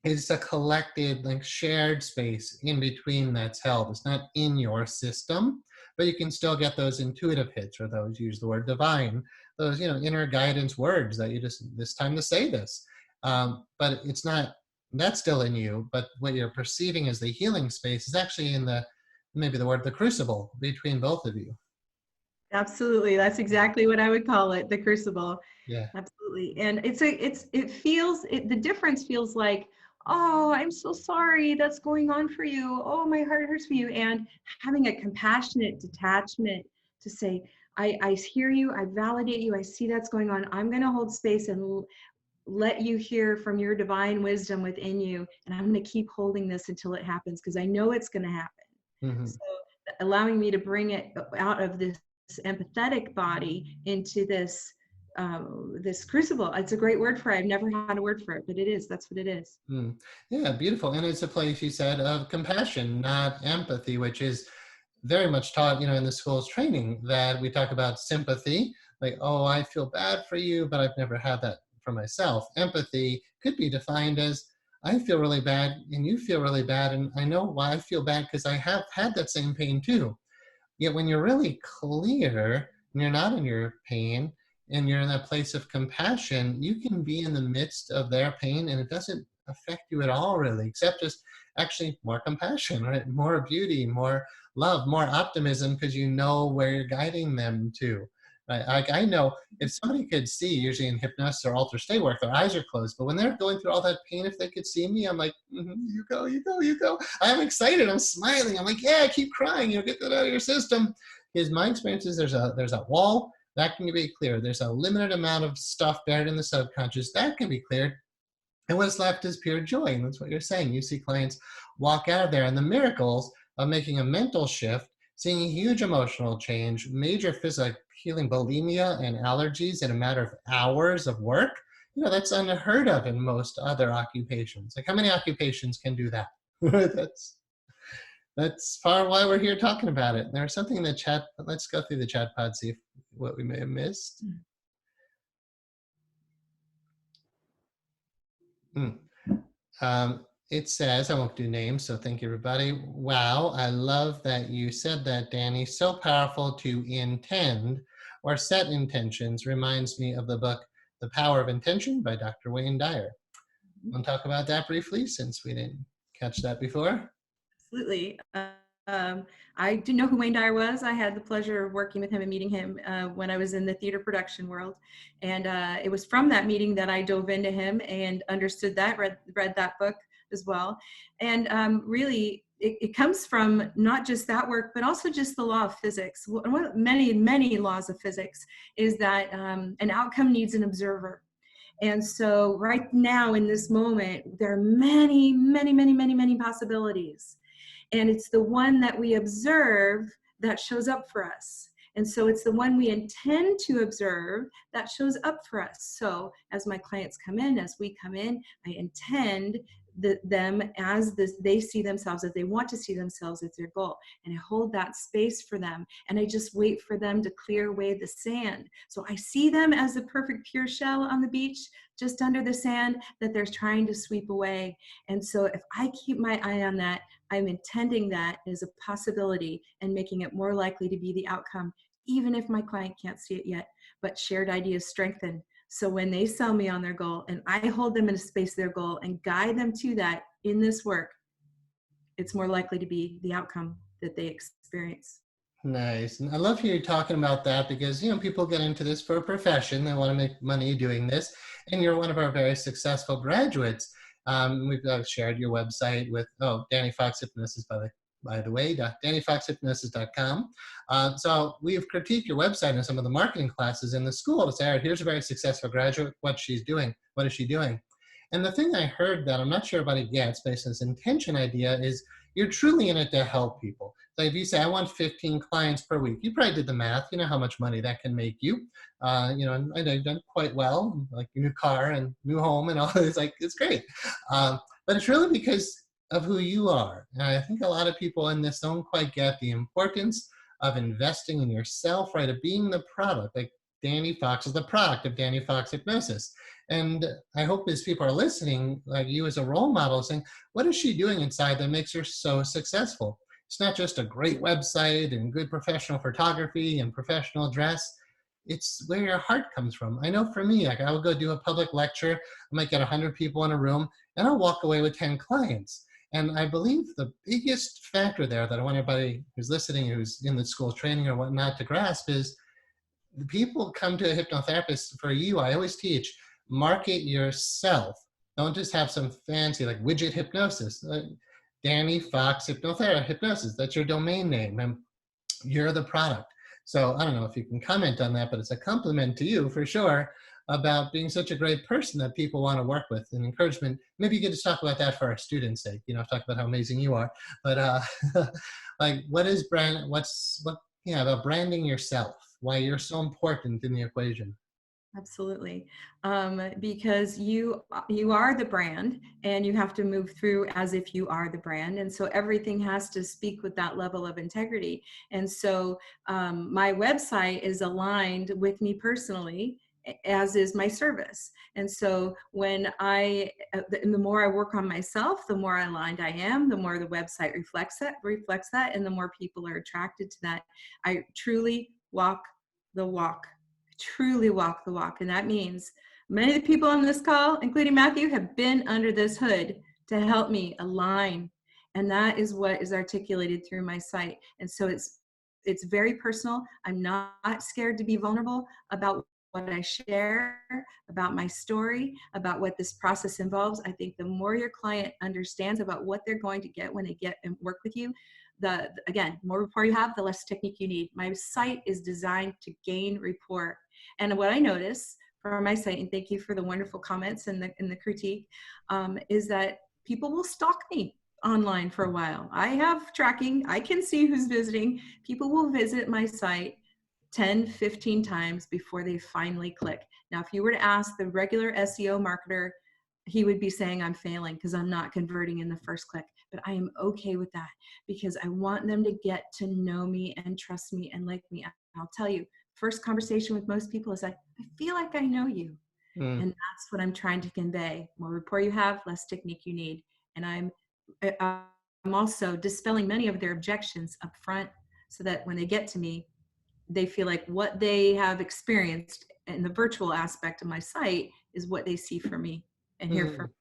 is a collected, like shared space in between that's held. It's not in your system, but you can still get those intuitive hits, or those, use the word divine, those, you know, inner guidance words that you just, this time to say this. But it's not, that's still in you, but what you're perceiving as the healing space is actually in the, maybe the word, the crucible between both of you. Absolutely. That's exactly what I would call it, the crucible. Yeah. Absolutely. And the difference feels like, oh, I'm so sorry that's going on for you. Oh, my heart hurts for you. And having a compassionate detachment to say, I hear you, I validate you, I see that's going on. I'm going to hold space and let you hear from your divine wisdom within you. And I'm going to keep holding this until it happens, because I know it's going to happen. Mm-hmm. So allowing me to bring it out of this empathetic body into this this crucible. It's a great word for it. I've never had a word for it, but it is. That's what it is. Mm. Yeah, beautiful. And it's a place, you said, of compassion, not empathy, which is very much taught, you know, in the school's training, that we talk about sympathy, like, oh, I feel bad for you, but I've never had that for myself. Empathy could be defined as, I feel really bad and you feel really bad, and I know why I feel bad because I have had that same pain too. Yet when you're really clear and you're not in your pain and you're in that place of compassion, you can be in the midst of their pain and it doesn't affect you at all, really, except just actually more compassion, right? More beauty, more love, more optimism, because you know where you're guiding them to. Right? Like, I know if somebody could see, usually in hypnosis or altered state work, their eyes are closed, but when they're going through all that pain, if they could see me, I'm like, you go, you go, you go. I'm excited. I'm smiling. I'm like, yeah, keep crying. You'll get that out of your system. Because my experience is there's a wall that can be cleared. There's a limited amount of stuff buried in the subconscious that can be cleared. And what's left is pure joy. And that's what you're saying. You see clients walk out of there, and the miracles of making a mental shift, seeing a huge emotional change, major physical healing, bulimia and allergies in a matter of hours of work. You know, that's unheard of in most other occupations. Like, how many occupations can do that? That's part of why we're here talking about it. There's something in the chat. Let's go through the chat pod, see if, what we may have missed. Hmm. It says, I won't do names, so thank you, everybody. Wow, I love that you said that, Dani. So powerful to intend or set intentions. Reminds me of the book, The Power of Intention by Dr. Wayne Dyer. Want to talk about that briefly, since we didn't catch that before? Absolutely. I didn't know who Wayne Dyer was. I had the pleasure of working with him and meeting him when I was in the theater production world. And it was from that meeting that I dove into him and understood that, read that book as well. And really, it comes from not just that work, but also just the law of physics. One of many laws of physics is that an outcome needs an observer. And so right now in this moment, there are many possibilities. And it's the one that we observe that shows up for us. And so it's the one we intend to observe that shows up for us. So as my clients come in, as we come in, I intend them as they see themselves, as they want to see themselves as their goal. And I hold that space for them. And I just wait for them to clear away the sand. So I see them as the perfect pure shell on the beach, just under the sand that they're trying to sweep away. And so if I keep my eye on that, I'm intending that as a possibility and making it more likely to be the outcome, even if my client can't see it yet. But shared ideas strengthen. So when they sell me on their goal and I hold them in a space of their goal and guide them to that in this work, it's more likely to be the outcome that they experience. Nice. And I love hearing you talking about that because, people get into this for a profession. They want to make money doing this. And you're one of our very successful graduates. We've shared your website with, Dani Fox Hypnosis, by the way, DaniFoxHypnosis.com. So we've critiqued your website and some of the marketing classes in the school to say, all right, here's a very successful graduate. What she's doing. What is she doing? And the thing I heard that I'm not sure everybody gets based on this intention idea is you're truly in it to help people. So if you say, I want 15 clients per week, you probably did the math. You know how much money that can make you. And I've done quite well, like your new car and new home and all this. Like, it's great. But it's really because of who you are. And I think a lot of people in this don't quite get the importance of investing in yourself, right? Of being the product. Like Dani Fox is the product of Dani Fox Hypnosis. And I hope as people are listening, like you as a role model, saying, what is she doing inside that makes her so successful? It's not just a great website and good professional photography and professional dress. It's where your heart comes from. I know for me, like I'll go do a public lecture, I might get 100 people in a room, and I'll walk away with 10 clients. And I believe the biggest factor there that I want everybody who's listening, who's in the school training or whatnot to grasp is the people come to a hypnotherapist for you. I always teach, market yourself. Don't just have some fancy like widget hypnosis. Dani Fox Hypnosis, that's your domain name, and you're the product. So I don't know if you can comment on that, but it's a compliment to you for sure about being such a great person that people want to work with and encouragement. Maybe you could just talk about that for our students' sake, talk about how amazing you are. But like about branding yourself, why you're so important in the equation. Absolutely. Because you are the brand and you have to move through as if you are the brand. And so everything has to speak with that level of integrity. And so my website is aligned with me personally, as is my service. And so when the more I work on myself, the more aligned I am, the more the website reflects that, and the more people are attracted to that. I truly walk the walk. Truly walk the walk. And that means many of the people on this call, including Matthew, have been under this hood to help me align. And that is what is articulated through my site. And so it's very personal. I'm not scared to be vulnerable about what I share, about my story, about what this process involves. I think the more your client understands about what they're going to get when they get and work with you, the more rapport you have, the less technique you need. My site is designed to gain rapport. And what I notice from my site, and thank you for the wonderful comments and the critique, is that people will stalk me online for a while. I have tracking. I can see who's visiting. People will visit my site 10, 15 times before they finally click. Now, if you were to ask the regular SEO marketer, he would be saying I'm failing because I'm not converting in the first click. But I am okay with that because I want them to get to know me and trust me and like me. I'll tell you, first conversation with most people is like, I feel like I know you. And that's what I'm trying to convey. More rapport you have, less technique you need. And I'm also dispelling many of their objections up front so that when they get to me, they feel like what they have experienced in the virtual aspect of my site is what they see from me and hear from me.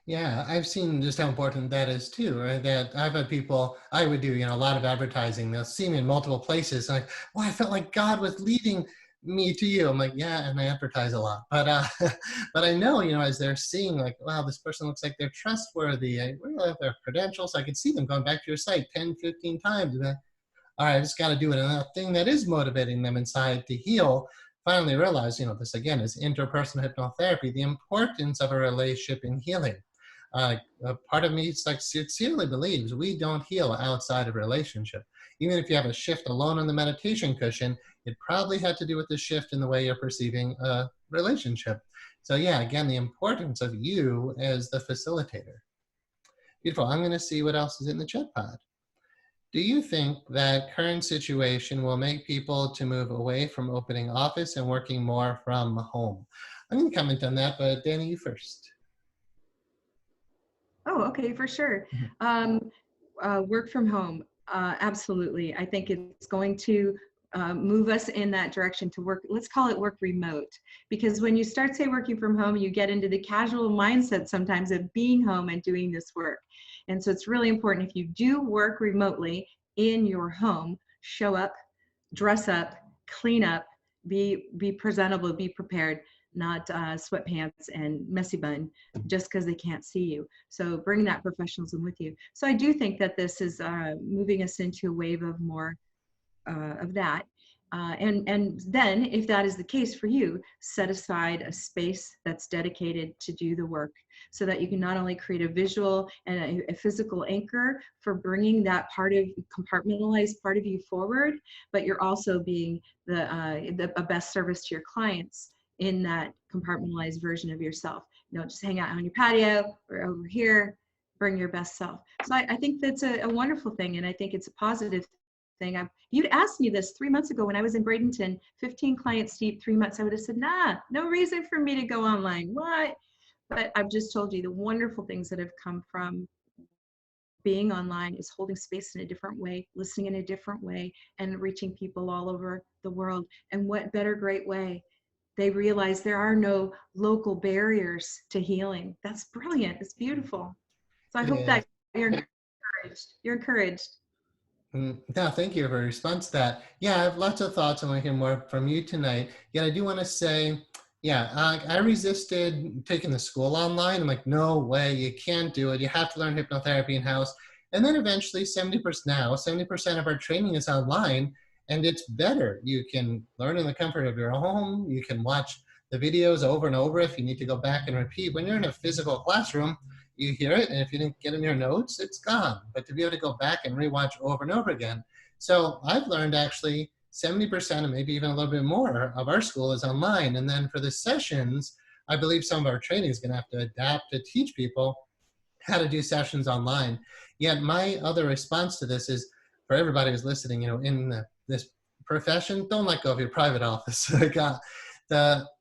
Yeah, I've seen just how important that is too, right? That I've had people, I would do, a lot of advertising. They'll see me in multiple places. And like, well, I felt like God was leading me to you. I'm like, yeah, and I advertise a lot. But but I know, as they're seeing like, wow, this person looks like they're trustworthy. I really have their credentials. I could see them going back to your site 10, 15 times. And all right, I just got to do it. And that thing that is motivating them inside to heal, finally realize, this again is interpersonal hypnotherapy, the importance of a relationship in healing. A part of me sincerely believes we don't heal outside of relationship. Even if you have a shift alone on the meditation cushion, it probably had to do with the shift in the way you're perceiving a relationship. So yeah, again, the importance of you as the facilitator. Beautiful. I'm going to see what else is in the chat pod. Do you think that current situation will make people to move away from opening office and working more from home? I'm going to comment on that, but Dani, you first. Oh, okay, for sure. Work from home, absolutely. I think it's going to move us in that direction to work, let's call it work remote. Because when you start, say, working from home, you get into the casual mindset sometimes of being home and doing this work. And so it's really important, if you do work remotely in your home, show up, dress up, clean up, be presentable, be prepared, not sweatpants and messy bun just because they can't see you. So bring that professionalism with you. So I do think that this is moving us into a wave of more of that. And then if that is the case for you, set aside a space that's dedicated to do the work so that you can not only create a visual and a physical anchor for bringing that part of compartmentalized part of you forward, but you're also being a best service to your clients in that compartmentalized version of yourself. You know, just hang out on your patio or over here, bring your best self. So I think that's a wonderful thing, and I think it's a positive thing. You'd asked me this 3 months ago when I was in Bradenton, 15 clients deep, 3 months. I would have said, nah, no reason for me to go online. What? But I've just told you the wonderful things that have come from being online is holding space in a different way, listening in a different way, and reaching people all over the world. And what better great way? They realize there are no local barriers to healing. That's brilliant. It's beautiful. So I hope that you're encouraged. You're encouraged. No, thank you for your response to that. Yeah, I have lots of thoughts. I want to hear more from you tonight. Yet I do want to say, yeah, I resisted taking the school online. I'm like, no way, you can't do it. You have to learn hypnotherapy in-house. And then eventually 70% of our training is online, and it's better. You can learn in the comfort of your home. You can watch the videos over and over if you need to go back and repeat. When you're in a physical classroom, you hear it, and if you didn't get in your notes, it's gone. But to be able to go back and rewatch over and over again. So I've learned actually 70% and maybe even a little bit more of our school is online. And then for the sessions, I believe some of our training is going to have to adapt to teach people how to do sessions online. Yet my other response to this is, for everybody who's listening, you know, in this profession, don't let go of your private office.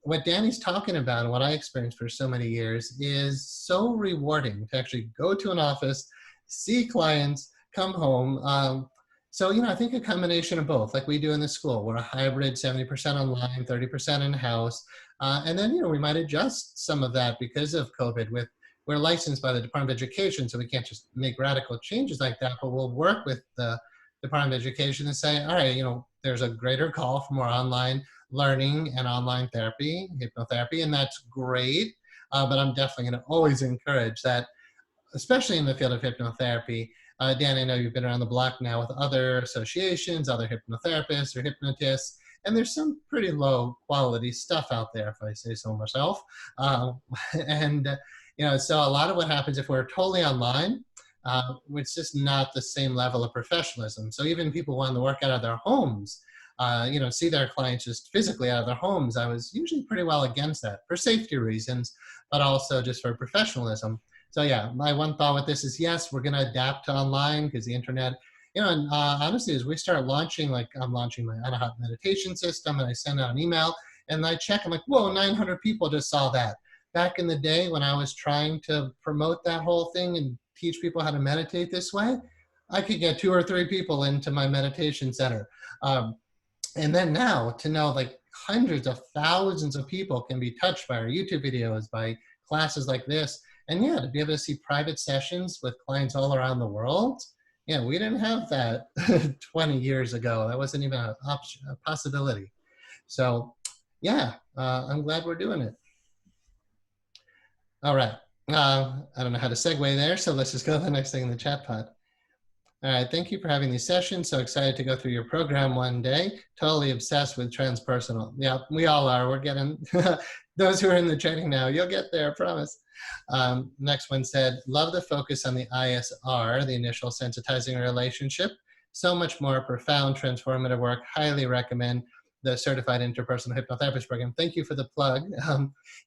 What Dani's talking about and what I experienced for so many years is so rewarding to actually go to an office, see clients, come home. So, you know, I think a combination of both, like we do in the school. We're a hybrid, 70% online, 30% in-house. And then, you know, we might adjust some of that because of COVID. We're licensed by the Department of Education, so we can't just make radical changes like that, but we'll work with the Department of Education and say, all right, you know, there's a greater call for more online learning and online therapy, hypnotherapy, and that's great. But I'm definitely going to always encourage that, especially in the field of hypnotherapy. Dan, I know you've been around the block now with other associations, other hypnotherapists or hypnotists, and there's some pretty low quality stuff out there, if I say so myself. And you know, so a lot of what happens if we're totally online, it's just not the same level of professionalism. So even people wanting to work out of their homes, you know, see their clients just physically out of their homes, I was usually pretty well against that for safety reasons, but also just for professionalism. So yeah, my one thought with this is, yes, we're going to adapt to online because the internet, you know, and honestly, as we start launching, like I'm launching my Anahata meditation system and I send out an email and I check, I'm like, whoa, 900 people just saw that. Back in the day when I was trying to promote that whole thing and teach people how to meditate this way, I could get 2 or 3 people into my meditation center. And then now to know like hundreds of thousands of people can be touched by our YouTube videos, by classes like this. And yeah, to be able to see private sessions with clients all around the world. Yeah, we didn't have that 20 years ago. That wasn't even a possibility. So yeah, I'm glad we're doing it. All right. I don't know how to segue there, so let's just go to the next thing in the chat pod. All right, thank you for having these sessions. So excited to go through your program one day. Totally obsessed with transpersonal. Yeah, we all are. We're getting, those who are in the training now, you'll get there, I promise. Next one said, love the focus on the ISR, the initial sensitizing relationship. So much more profound, transformative work. Highly recommend the Certified Interpersonal Hypnotherapist Program. Thank you for the plug.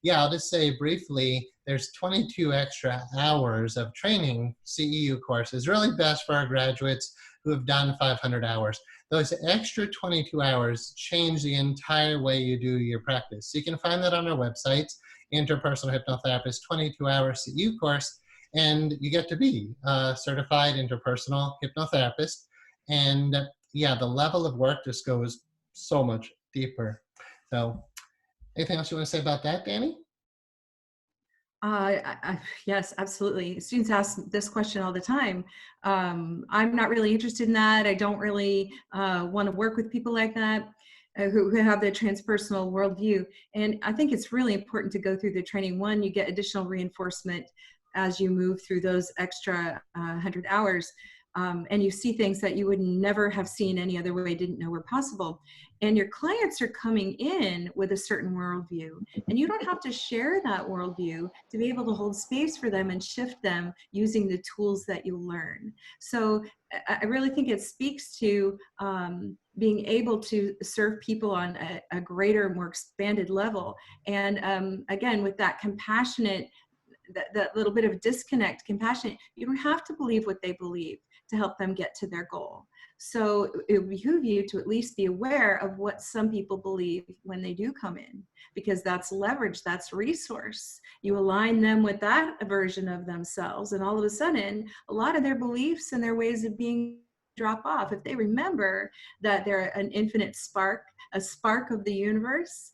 Yeah, I'll just say briefly, there's 22 extra hours of training, CEU courses, really best for our graduates who have done 500 hours. Those extra 22 hours change the entire way you do your practice. So you can find that on our website, Interpersonal Hypnotherapist 22-hour CEU course, and you get to be a certified interpersonal hypnotherapist. And yeah, the level of work just goes so much deeper. So anything else you want to say about that, Dani? Yes, absolutely. Students ask this question all the time. I'm not really interested in that. I don't really want to work with people like that who have the transpersonal worldview. And I think it's really important to go through the training. One, you get additional reinforcement as you move through those extra 100 hours. And you see things that you would never have seen any other way, didn't know were possible. And your clients are coming in with a certain worldview. And you don't have to share that worldview to be able to hold space for them and shift them using the tools that you learn. So I really think it speaks to being able to serve people on a greater, more expanded level. And again, with that compassionate, that little bit of disconnect, compassionate, you don't have to believe what they believe to help them get to their goal. So it would behoove you to at least be aware of what some people believe when they do come in, because that's leverage, that's resource. You align them with that version of themselves, and all of a sudden, a lot of their beliefs and their ways of being drop off. If they remember that they're an infinite spark, a spark of the universe,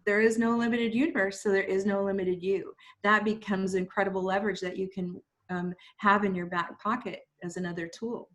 there is no limited universe, so there is no limited you. That becomes incredible leverage that you can have in your back pocket as another tool.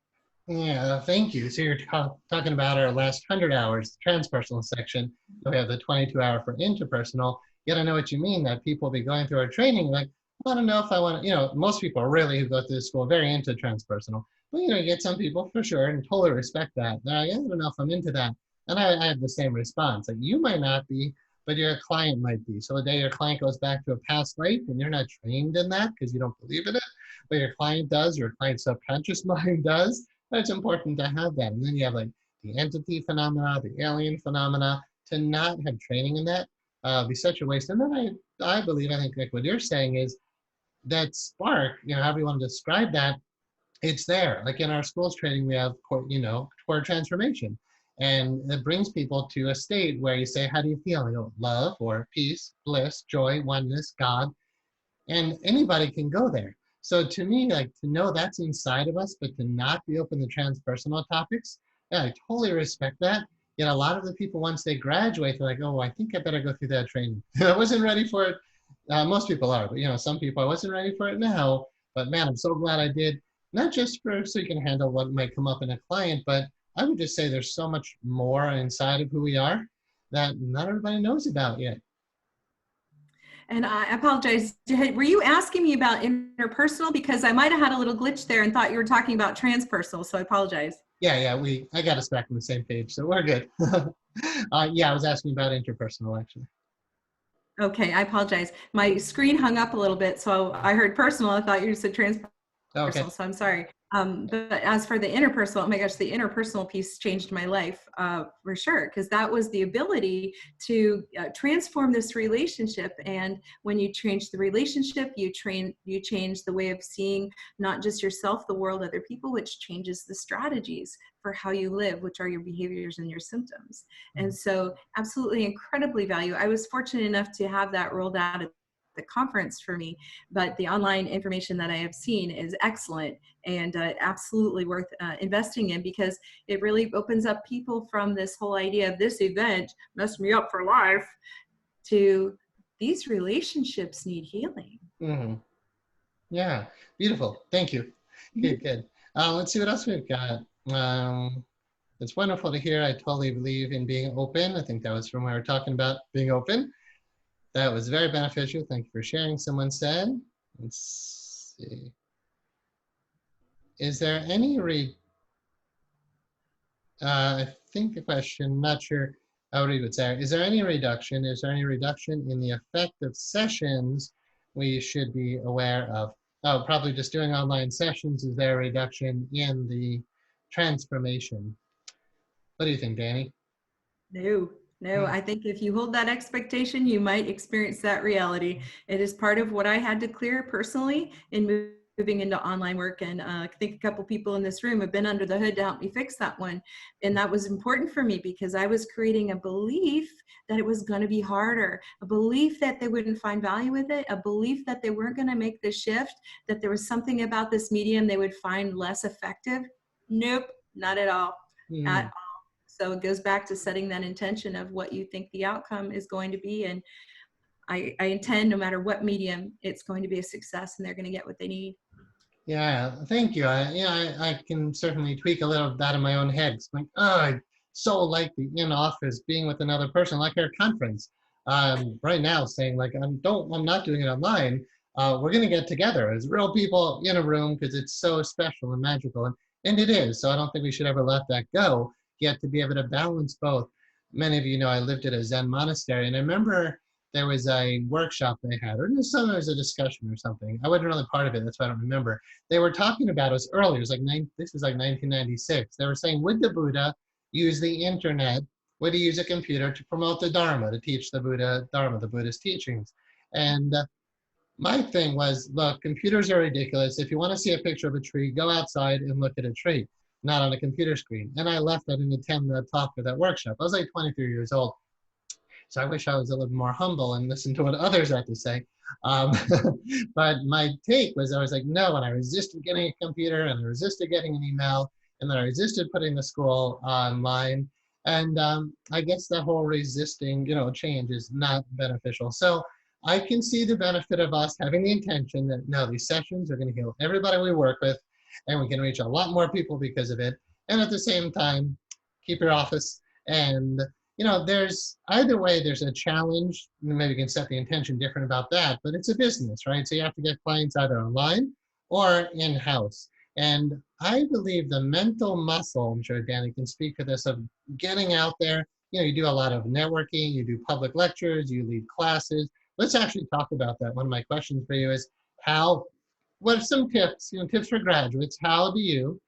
Yeah, thank you. So you're talking about our last 100 hours, the transpersonal section. So we have the 22-hour for interpersonal. Yet I know what you mean, that people will be going through our training like, I don't know if I want to, most people really who go through this school are very into transpersonal. But, you get some people for sure and totally respect that. They're like, I don't know if I'm into that. And I have the same response. Like, you might not be, but your client might be. So the day your client goes back to a past life and you're not trained in that because you don't believe in it, but your client does, your client's subconscious mind does, it's important to have that. And then you have like the entity phenomena, the alien phenomena. To not have training in that be such a waste. And then I believe, I think like what you're saying is that spark, however you want to describe that, it's there. Like in our schools training, we have, core transformation. And it brings people to a state where you say, how do you feel? You go, love or peace, bliss, joy, oneness, God. And anybody can go there. So to me, like to know that's inside of us, but to not be open to transpersonal topics, yeah, I totally respect that. Yet a lot of the people, once they graduate, they're like, oh, I think I better go through that training. I wasn't ready for it. Most people are, but some people, I wasn't ready for it now. But man, I'm so glad I did. Not just so you can handle what might come up in a client, but I would just say there's so much more inside of who we are that not everybody knows about yet. And I apologize. Were you asking me about interpersonal? Because I might have had a little glitch there and thought you were talking about transpersonal, so I apologize. Yeah, I got us back on the same page, so we're good. Yeah, I was asking about interpersonal, actually. Okay, I apologize. My screen hung up a little bit, so I heard personal. I thought you said transpersonal, Okay. so I'm sorry. But as for the interpersonal, oh my gosh, the interpersonal piece changed my life for sure, because that was the ability to transform this relationship. And when you change the relationship, you change the way of seeing not just yourself, the world, other people, which changes the strategies for how you live, which are your behaviors and your symptoms. And so absolutely incredibly valuable. I was fortunate enough to have that rolled out at the conference for me, but the online information that I have seen is excellent and absolutely worth investing in, because it really opens up people from this whole idea of this event messed me up for life to these relationships need healing. Mm-hmm. Yeah, beautiful. Thank you. Good, good. Let's see what else we've got. It's wonderful to hear. I totally believe in being open. I think that was from when we were talking about being open. That was very beneficial. Thank you for sharing, someone said. Let's see. Is there any I think the question, not sure how to read what's there. Is there any reduction in the effect of sessions we should be aware of? Oh, probably just doing online sessions. Is there a reduction in the transformation? What do you think, Dani? No, no. Hmm. I think if you hold that expectation, you might experience that reality. It is part of what I had to clear personally in moving into online work. And I think a couple people in this room have been under the hood to help me fix that one. And that was important for me because I was creating a belief that it was going to be harder, a belief that they wouldn't find value with it, a belief that they weren't going to make the shift, that there was something about this medium they would find less effective. Nope, not at all. Hmm. At So it goes back to setting that intention of what you think the outcome is going to be. And I intend, no matter what medium, it's going to be a success and they're going to get what they need. Yeah, thank you. I can certainly tweak a little of that in my own head. It's like, oh, I so like the in office, being with another person, like our conference. Right now, saying like, I'm not doing it online. We're gonna get together as real people in a room because it's so special and magical, and it is. So I don't think we should ever let that go. Yet to be able to balance both. Many of you know I lived at a Zen monastery, and I remember there was a workshop they had, or there was a discussion or something. I wasn't really part of it, that's why I don't remember. They were talking about us earlier. It was like this was like 1996. They were saying, would the Buddha use the internet? Would he use a computer to promote the Dharma, to teach the Buddha Dharma, the Buddhist teachings? And my thing was, look, computers are ridiculous. If you want to see a picture of a tree, go outside and look at a tree, not on a computer screen. And I left that and attend the talk for that workshop. I was like 23 years old. So I wish I was a little more humble and listened to what others had to say. Um, but my take was, I was like, no, and I resisted getting a computer, and I resisted getting an email, and then I resisted putting the school online. And I guess the whole resisting, change is not beneficial. So I can see the benefit of us having the intention that no, these sessions are going to heal everybody we work with, and we can reach a lot more people because of it. And at the same time, keep your office and there's either way, there's a challenge. Maybe you can set the intention different about that, but it's a business, right? So you have to get clients either online or in-house. And I believe the mental muscle, I'm sure Dani can speak to this, of getting out there. You do a lot of networking, you do public lectures, you lead classes. Let's actually talk about that. One of my questions for you is what are some tips, tips for graduates? How do you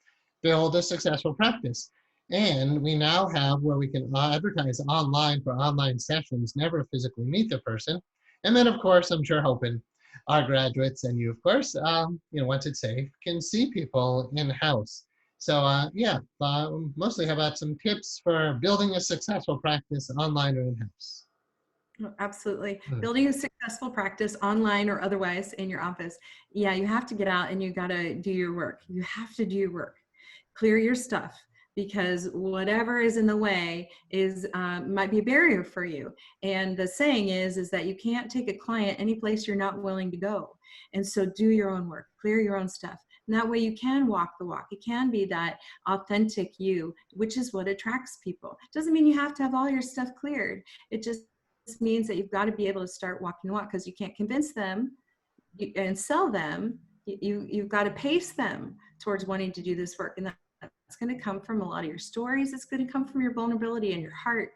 build a successful practice? And we now have where we can advertise online for online sessions, never physically meet the person. And then, of course, I'm sure hoping our graduates and you, of course, once it's safe, can see people in-house. So mostly how about some tips for building a successful practice online or in-house? Oh, absolutely. Hmm. Building a successful practice online or otherwise in your office. Yeah, you have to get out and you got to do your work. You have to do your work. Clear your stuff because whatever is in the way is might be a barrier for you. And the saying is that you can't take a client any place you're not willing to go. And so do your own work, clear your own stuff. And that way you can walk the walk. It can be that authentic you, which is what attracts people. It doesn't mean you have to have all your stuff cleared. It just means that you've got to be able to start walking the walk because you can't convince them and sell them. You've got to pace them towards wanting to do this work. And that's going to come from a lot of your stories. It's going to come from your vulnerability and your heart.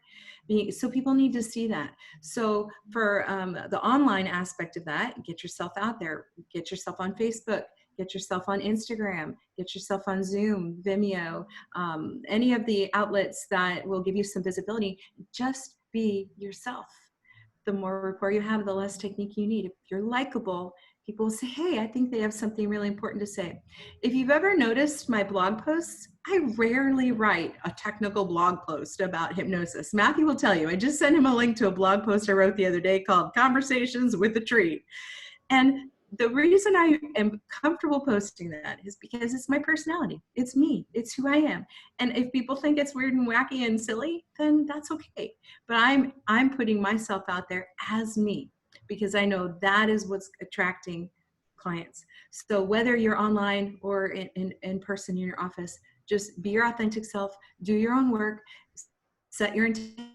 So people need to see that. So for the online aspect of that, get yourself out there, get yourself on Facebook, get yourself on Instagram, get yourself on Zoom, Vimeo, any of the outlets that will give you some visibility. Just be yourself. The more rapport you have, the less technique you need. If you're likable, people will say, hey, I think they have something really important to say. If you've ever noticed my blog posts, I rarely write a technical blog post about hypnosis. Matthew will tell you, I just sent him a link to a blog post I wrote the other day called Conversations with a Tree. And the reason I am comfortable posting that is because it's my personality. It's me. It's who I am. And if people think it's weird and wacky and silly, then that's okay. But I'm putting myself out there as me because I know that is what's attracting clients. So whether you're online or in person in your office, just be your authentic self, do your own work, set your intention,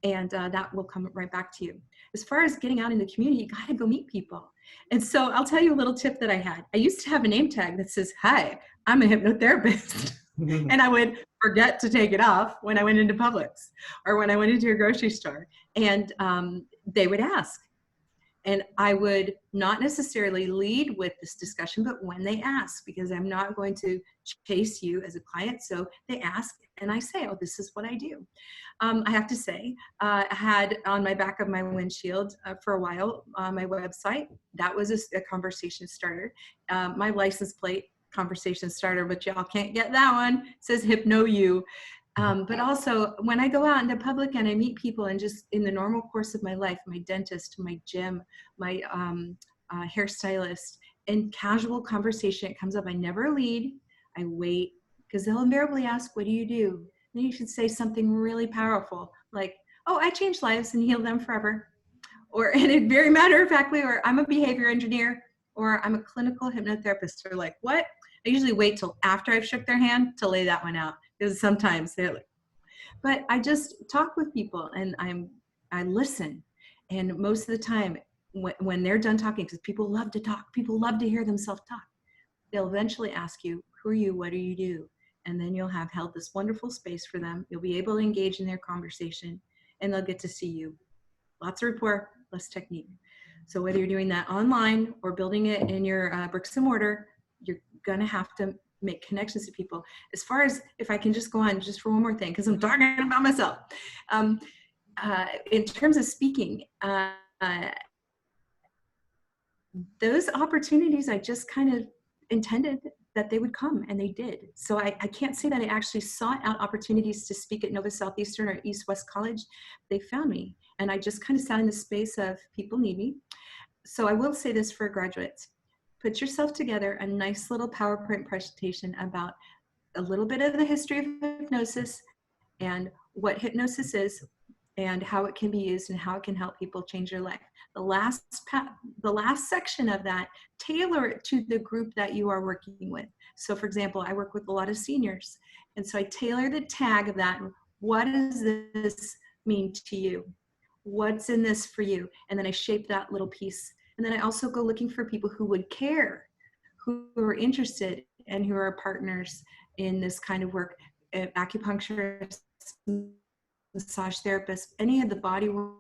and that will come right back to you. As far as getting out in the community, you got to go meet people. And so I'll tell you a little tip that I had. I used to have a name tag that says, hi, I'm a hypnotherapist. And I would forget to take it off when I went into Publix or when I went into a grocery store. And they would ask, And I would not necessarily lead with this discussion, but when they ask, because I'm not going to chase you as a client. So they ask and I say, oh, this is what I do. I have to say, I had on my back of my windshield for a while on my website, that was a conversation starter. My license plate, conversation starter, but y'all can't get that one. It says Hypno You. But also when I go out into public and I meet people and just in the normal course of my life, my dentist, my gym, my hairstylist, in casual conversation, it comes up. I never lead. I wait because they'll invariably ask, what do you do? And you should say something really powerful like, oh, I change lives and heal them forever. Or in a very matter-of-factly, or I'm a behavior engineer, or I'm a clinical hypnotherapist. Or like, what? I usually wait till after I've shook their hand to lay that one out. Because sometimes they're like, but I just talk with people and I listen. And most of the time when they're done talking, because people love to talk, people love to hear themselves talk, they'll eventually ask you, who are you? What do you do? And then you'll have held this wonderful space for them. You'll be able to engage in their conversation and they'll get to see you. Lots of rapport, less technique. So whether you're doing that online or building it in your bricks and mortar, you're gonna have to make connections to people. As far as, if I can just go on just for one more thing, because I'm talking about myself. In terms of speaking, those opportunities I just kind of intended that they would come, and they did. So I can't say that I actually sought out opportunities to speak at Nova Southeastern or East West College. They found me, and I just kind of sat in the space of people need me. So I will say this for graduates. Put yourself together a nice little PowerPoint presentation about a little bit of the history of hypnosis and what hypnosis is and how it can be used and how it can help people change their life. The last section of that, tailor it to the group that you are working with. So for example, I work with a lot of seniors. And so I tailor the tag of that. What does this mean to you? What's in this for you? And then I shape that little piece. And then I also go looking for people who would care, who are interested and who are partners in this kind of work. Acupuncturists, massage therapists, any of the body work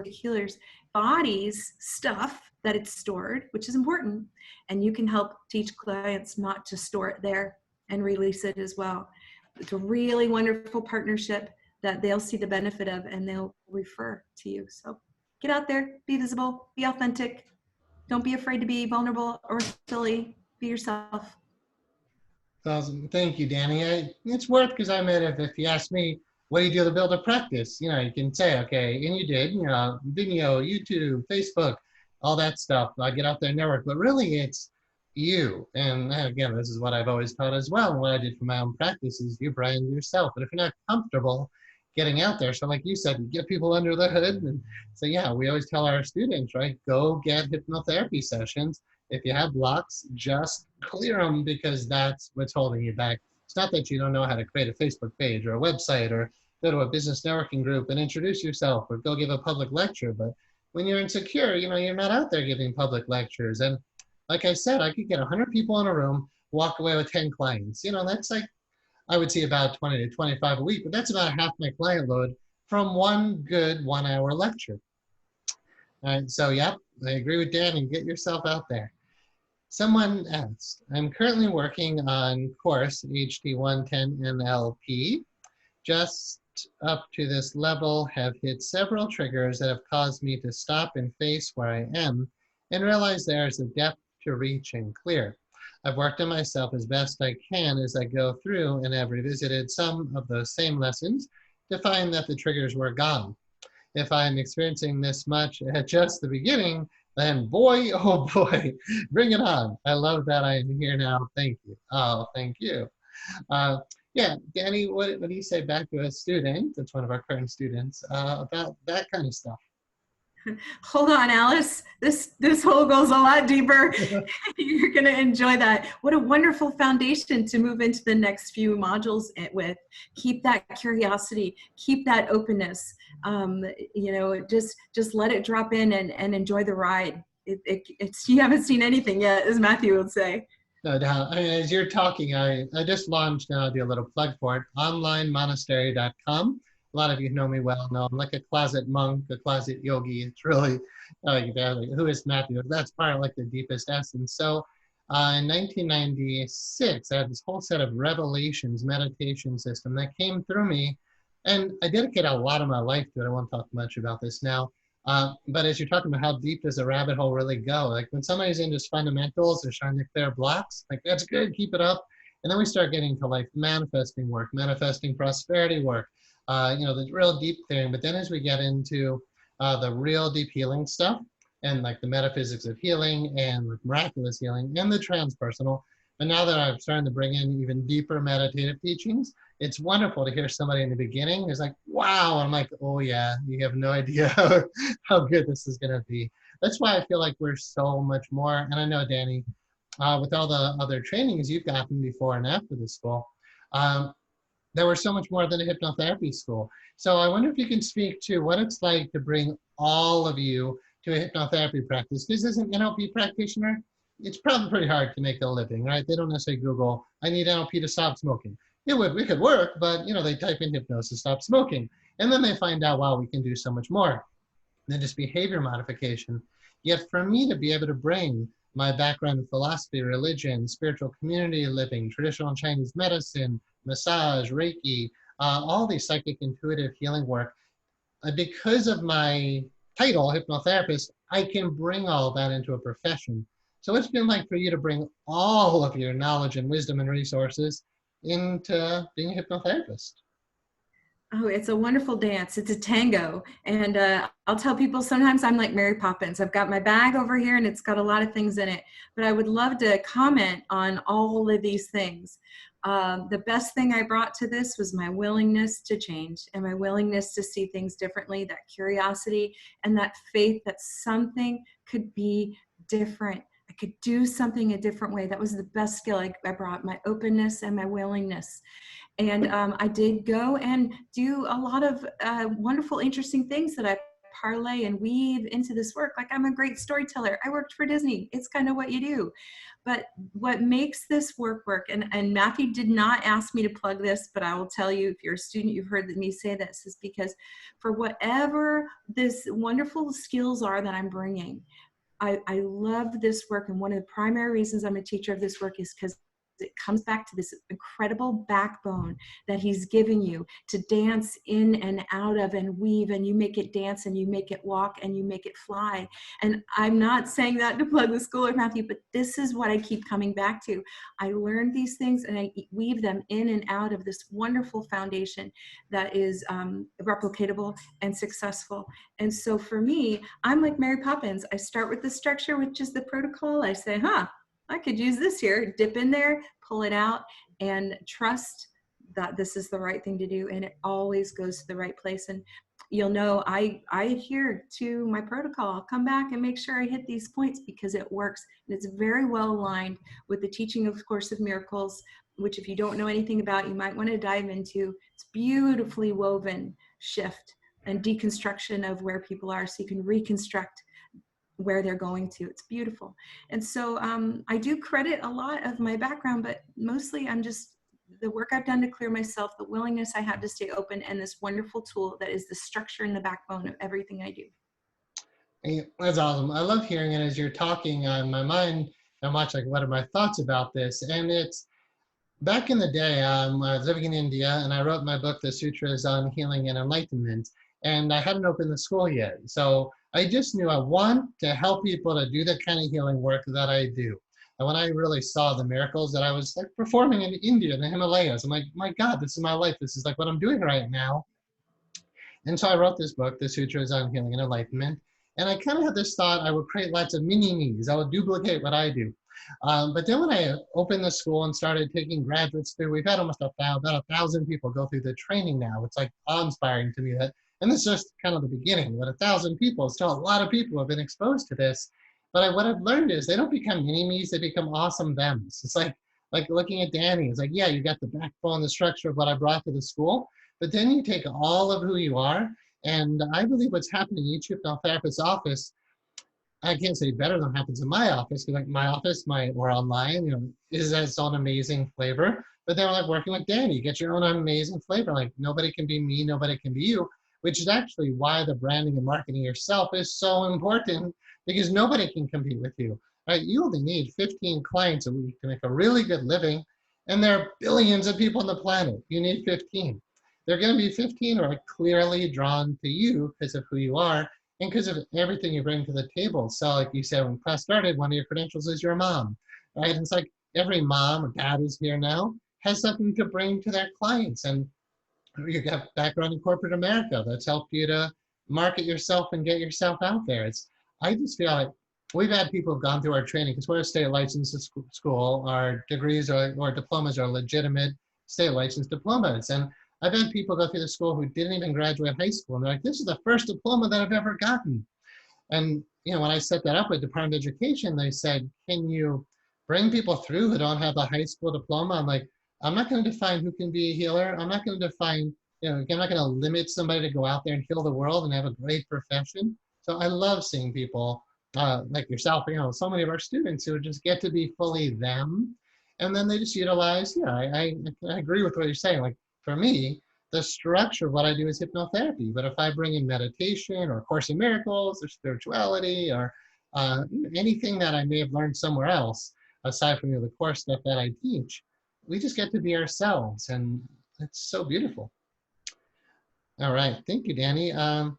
healers, bodies stuff that it's stored, which is important. And you can help teach clients not to store it there and release it as well. It's a really wonderful partnership that they'll see the benefit of and they'll refer to you. So get out there, be visible, be authentic. Don't be afraid to be vulnerable or silly. Be yourself. Awesome. Thank you, Dani. It's worth, because I mean, if you ask me, what do you do to build a practice? You know, you can say, okay, and you did, you know, video, YouTube, Facebook, all that stuff. I get out there and network, but really it's you. And again, this is what I've always taught as well. What I did for my own practice is you brand yourself. But if you're not comfortable getting out there, so like you said, you get people under the hood. And so, yeah, we always tell our students, right, go get hypnotherapy sessions. If you have blocks, just clear them, because that's what's holding you back. It's not that you don't know how to create a Facebook page or a website or go to a business networking group and introduce yourself or go give a public lecture. But when you're insecure, you know, you're not out there giving public lectures. And like I said, I could get 100 people in a room, walk away with 10 clients. You know, that's like, I would see about 20 to 25 a week, but that's about half my client load from one good 1 hour lecture. And so, yep, I agree with Dani. Get yourself out there. Someone asked, I'm currently working on course HT110 NLP. Just up to this level, have hit several triggers that have caused me to stop and face where I am and realize there's a depth to reach and clear. I've worked on myself as best I can as I go through and have revisited some of those same lessons to find that the triggers were gone. If I'm experiencing this much at just the beginning, then boy, oh boy, bring it on. I love that I am here now. Thank you. Oh, thank you. Yeah, Dani, what do you say back to a student, that's one of our current students, about that kind of stuff? Hold on, Alice. This hole goes a lot deeper. You're going to enjoy that. What a wonderful foundation to move into the next few modules with. Keep that curiosity. Keep that openness. You know, just let it drop in and enjoy the ride. It's you haven't seen anything yet, as Matthew would say. No doubt. I mean, as you're talking, I just launched, now I'll do a little plug for it, onlinemonastery.com. a lot of you know me well know I'm like a closet monk, a closet yogi. It's really, who is Matthew? That's part of like the deepest essence. So in 1996, I had this whole set of revelations meditation system that came through me. And I dedicate a lot of my life to it. I won't talk much about this now. But as you're talking about how deep does a rabbit hole really go? Like when somebody's into fundamentals, they're trying to clear blocks, like that's good, keep it up. And then we start getting to like manifesting work, manifesting prosperity work, the real deep clearing. But then as we get into the real deep healing stuff and like the metaphysics of healing and like miraculous healing and the transpersonal, but now that I'm starting to bring in even deeper meditative teachings, it's wonderful to hear somebody in the beginning who's like, wow. I'm like, oh yeah, you have no idea how good this is going to be. That's why I feel like we're so much more. And I know, Dani, with all the other trainings you've gotten before and after the school, there were so much more than a hypnotherapy school. So I wonder if you can speak to what it's like to bring all of you to a hypnotherapy practice. Because as an NLP practitioner, it's probably pretty hard to make a living, right? They don't necessarily Google, I need NLP to stop smoking. We could work, but they type in hypnosis, stop smoking. And then they find out, wow, we can do so much more than just behavior modification. Yet for me to be able to bring my background in philosophy, religion, spiritual community living, traditional Chinese medicine, massage, Reiki, all these psychic intuitive healing work, because of my title, hypnotherapist, I can bring all that into a profession. So it's been like for you to bring all of your knowledge and wisdom and resources into being a hypnotherapist. Oh, it's a wonderful dance. It's a tango. And I'll tell people sometimes I'm like Mary Poppins. I've got my bag over here and it's got a lot of things in it. But I would love to comment on all of these things. The best thing I brought to this was my willingness to change and my willingness to see things differently, that curiosity and that faith that something could be different. I could do something a different way. That was the best skill I brought, my openness and my willingness. And I did go and do a lot of wonderful, interesting things that I parlay and weave into this work. Like I'm a great storyteller. I worked for Disney. It's kind of what you do. But what makes this work, and Matthew did not ask me to plug this, but I will tell you, if you're a student, you've heard me say this, is because for whatever this wonderful skills are that I'm bringing, I love this work. And one of the primary reasons I'm a teacher of this work is because it comes back to this incredible backbone that he's given you to dance in and out of and weave, and you make it dance and you make it walk and you make it fly. And I'm not saying that to plug the school or Matthew, but this is what I keep coming back to. I learned these things and I weave them in and out of this wonderful foundation that is replicatable and successful. And so for me, I'm like Mary Poppins. I start with the structure, which is the protocol. I say, I could use this here, dip in there, pull it out, and trust that this is the right thing to do. And it always goes to the right place. And you'll know I adhere to my protocol. I'll come back and make sure I hit these points because it works. And it's very well aligned with the teaching of Course of Miracles, which if you don't know anything about, you might want to dive into. It's beautifully woven shift and deconstruction of where people are so you can reconstruct where they're going to. It's beautiful. And so I do credit a lot of my background, but mostly I'm just the work I've done to clear myself, the willingness I have to stay open, and this wonderful tool that is the structure and the backbone of everything I do. Hey, that's awesome. I love hearing it as you're talking on my mind. How much like what are my thoughts about this? And it's back in the day, I was living in India and I wrote my book, The Sutras on Healing and Enlightenment. And I hadn't opened the school yet. So I just knew I want to help people to do the kind of healing work that I do. And when I really saw the miracles that I was like performing in India, in the Himalayas, I'm like, my God, this is my life. This is like what I'm doing right now. And so I wrote this book, The Sutras on Healing and Enlightenment. And I kind of had this thought I would create lots of mini-me's. I would duplicate what I do. But then when I opened the school and started taking graduates through, we've had about 1,000 people go through the training now. It's like awe-inspiring to me that, and this is just kind of the beginning, but 1,000 people, still a lot of people have been exposed to this. But what I've learned is they don't become mini-me's, they become awesome thems. It's like looking at Dani, it's like, yeah, you got the backbone, the structure of what I brought to the school, but then you take all of who you are, and I believe what's happening in each hypnotherapist's office, I can't say better than happens in my office, because like my office, or online, is its own amazing flavor. But then like working with Dani, you get your own amazing flavor. Like nobody can be me, nobody can be you, which is actually why the branding and marketing yourself is so important, because nobody can compete with you. Right? You only need 15 clients a week to make a really good living, and there are billions of people on the planet. You need 15. They're going to be 15 who are clearly drawn to you because of who you are and because of everything you bring to the table. So like you said, when class started, one of your credentials is your mom, right? And it's like every mom or dad who's here now has something to bring to their clients. And you got background in corporate America that's helped you to market yourself and get yourself out there. I just feel like we've had people who've gone through our training because we're a state licensed school. Our degrees or diplomas are legitimate state licensed diplomas. And I've had people go through the school who didn't even graduate high school. And they're like, this is the first diploma that I've ever gotten. And when I set that up with Department of Education, they said, can you bring people through who don't have a high school diploma? I'm like, I'm not going to define who can be a healer. I'm not going to define, I'm not going to limit somebody to go out there and heal the world and have a great profession. So I love seeing people like yourself, so many of our students who just get to be fully them. And then they just utilize, I agree with what you're saying. Like for me, the structure of what I do is hypnotherapy. But if I bring in meditation or Course in Miracles or spirituality or anything that I may have learned somewhere else, aside from the core stuff that I teach, we just get to be ourselves. And it's so beautiful. All right. Thank you, Dani.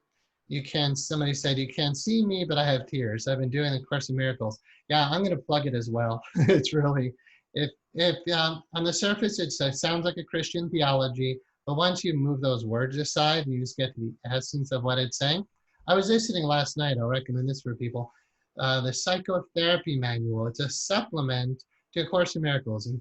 Somebody said, you can't see me, but I have tears. I've been doing the Course in Miracles. Yeah, I'm going to plug it as well. It's really, if on the surface, it sounds like a Christian theology, but once you move those words aside, you just get to the essence of what it's saying. I was listening last night. I'll recommend this for people. The Psychotherapy Manual. It's a supplement to A Course in Miracles. And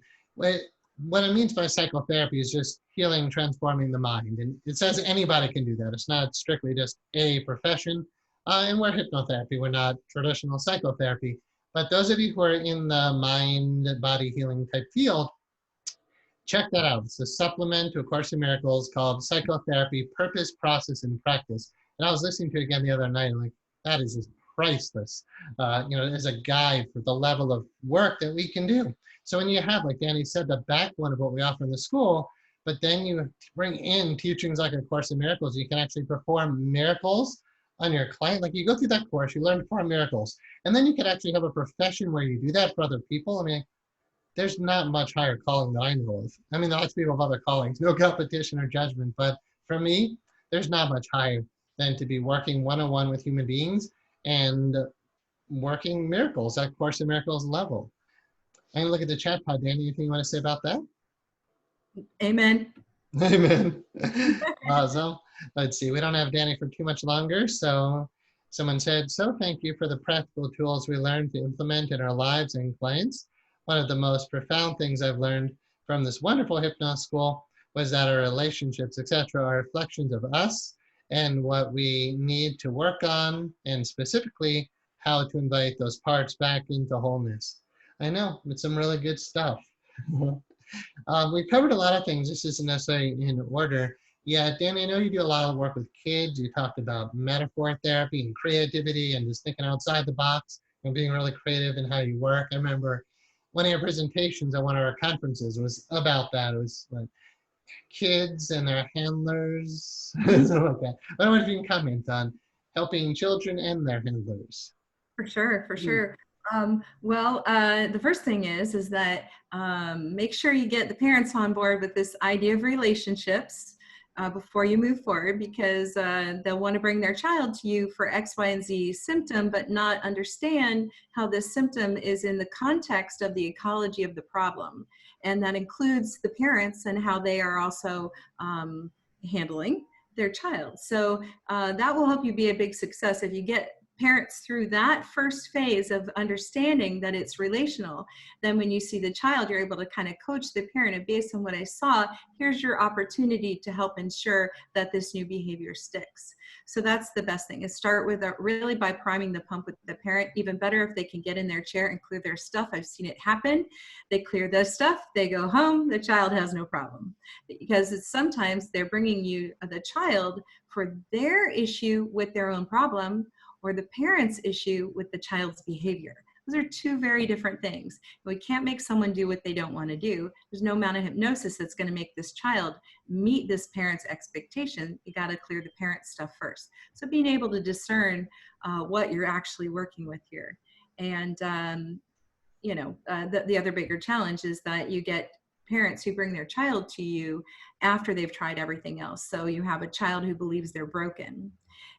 what it means by psychotherapy is just healing, transforming the mind. And it says anybody can do that. It's not strictly just a profession. And we're hypnotherapy. We're not traditional psychotherapy. But those of you who are in the mind, body healing type field, check that out. It's a supplement to A Course in Miracles called Psychotherapy, Purpose, Process, and Practice. And I was listening to it again the other night, and like, that is just priceless, as a guide for the level of work that we can do. So when you have, like Dani said, the backbone of what we offer in the school, but then you bring in teachings like A Course in Miracles, you can actually perform miracles on your client. Like you go through that course, you learn to perform miracles, and then you could actually have a profession where you do that for other people. I mean, there's not much higher calling that I know of. I mean, lots of people have other callings, no competition or judgment, but for me, there's not much higher than to be working one-on-one with human beings and working miracles at Course in Miracles level. And look at the chat pod. Dani, anything you want to say about that? Amen. Amen. Awesome. Let's see. We don't have Dani for too much longer. So someone said, so thank you for the practical tools we learned to implement in our lives and clients. One of the most profound things I've learned from this wonderful hypnosis school was that our relationships, etc., are reflections of us and what we need to work on, and specifically how to invite those parts back into wholeness. I know, it's some really good stuff. We've covered a lot of things. This isn't necessarily in order. Yeah, Dani, I know you do a lot of work with kids. You talked about metaphor therapy and creativity and just thinking outside the box and being really creative in how you work. I remember one of your presentations at one of our conferences was about that. It was like kids and their handlers, something like that. I don't know if you can comment on helping children and their handlers. For sure, for sure. The first thing is that make sure you get the parents on board with this idea of relationships before you move forward, because they'll want to bring their child to you for X, Y, and Z symptom, but not understand how this symptom is in the context of the ecology of the problem. And that includes the parents and how they are also handling their child. So that will help you be a big success if you get parents through that first phase of understanding that it's relational. Then when you see the child, you're able to kind of coach the parent, and based on what I saw, here's your opportunity to help ensure that this new behavior sticks. So that's the best thing, is start with really by priming the pump with the parent. Even better if they can get in their chair and clear their stuff. I've seen it happen. They clear their stuff, they go home, the child has no problem. Because sometimes they're bringing you the child for their issue with their own problem, or the parent's issue with the child's behavior. Those are two very different things. We can't make someone do what they don't want to do. There's no amount of hypnosis that's going to make this child meet this parent's expectation. You got to clear the parent stuff first. So being able to discern what you're actually working with here. And, the other bigger challenge is that you get parents who bring their child to you after they've tried everything else. So you have a child who believes they're broken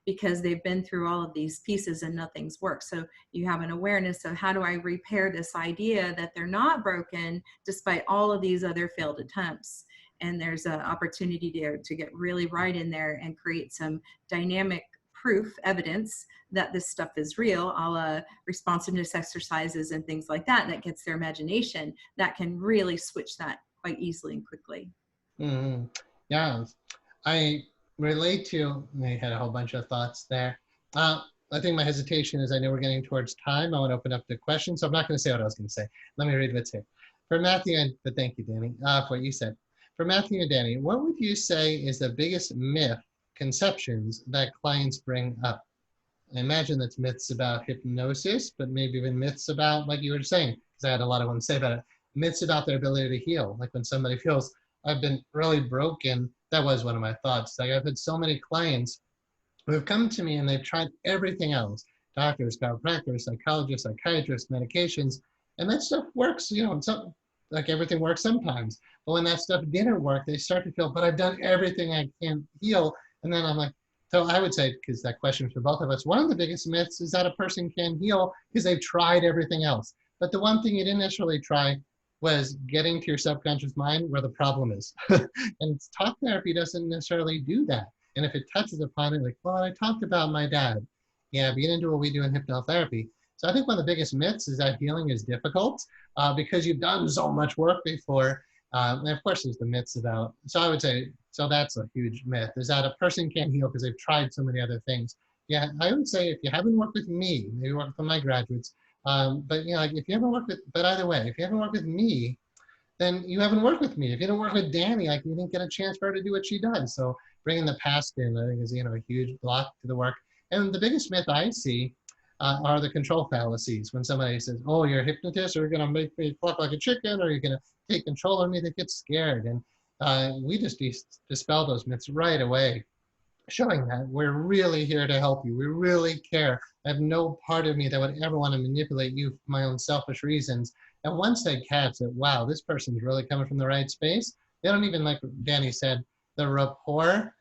because they've been through all of these pieces and nothing's worked. So you have an awareness of how do I repair this idea that they're not broken despite all of these other failed attempts. And there's an opportunity to get really right in there and create some dynamic proof, evidence that this stuff is real, a la responsiveness exercises and things like that, that gets their imagination, that can really switch that quite easily and quickly. Mm-hmm. Yeah, I relate to, I had a whole bunch of thoughts there. I think my hesitation is I know we're getting towards time. I want to open up the questions, so I'm not going to say what I was going to say. Let me read what's here. For Matthew, but thank you, Dani, for what you said. For Matthew and Dani, what would you say is the biggest myth, conceptions that clients bring up? I imagine that's myths about hypnosis, but maybe even myths about, like you were saying, because I had a lot of them say about it, myths about their ability to heal. Like when somebody feels, I've been really broken, that was one of my thoughts. Like I've had so many clients who have come to me and they've tried everything else, doctors, chiropractors, psychologists, psychiatrists, medications, and that stuff works, like everything works sometimes. But when that stuff didn't work, they start to feel, but I've done everything I can heal. And then I'm like, so I would say, because that question is for both of us, one of the biggest myths is that a person can heal because they've tried everything else. But the one thing you didn't necessarily try was getting to your subconscious mind where the problem is. And talk therapy doesn't necessarily do that. And if it touches upon it, like, well, I talked about my dad. Yeah, but you didn't do what we do in hypnotherapy. So I think one of the biggest myths is that healing is difficult because you've done so much work before. And of course, there's the myths about, so I would say, so that's a huge myth, is that a person can't heal because they've tried so many other things. Yeah, I would say if you haven't worked with me, maybe work with my graduates, but like if you haven't worked with, but either way, if you haven't worked with me, then you haven't worked with me. If you don't work with Dani, like you didn't get a chance for her to do what she does. So bringing the past in, I think is, a huge block to the work. And the biggest myth I see are the control fallacies. When somebody says, oh, you're a hypnotist, or you're going to make me cluck like a chicken, or you're going to take control of me, they get scared. And we just dispel those myths right away, showing that we're really here to help you. We really care. I have no part of me that would ever want to manipulate you for my own selfish reasons. And once they catch that, wow, this person's really coming from the right space, they don't even, like Dani said, the rapport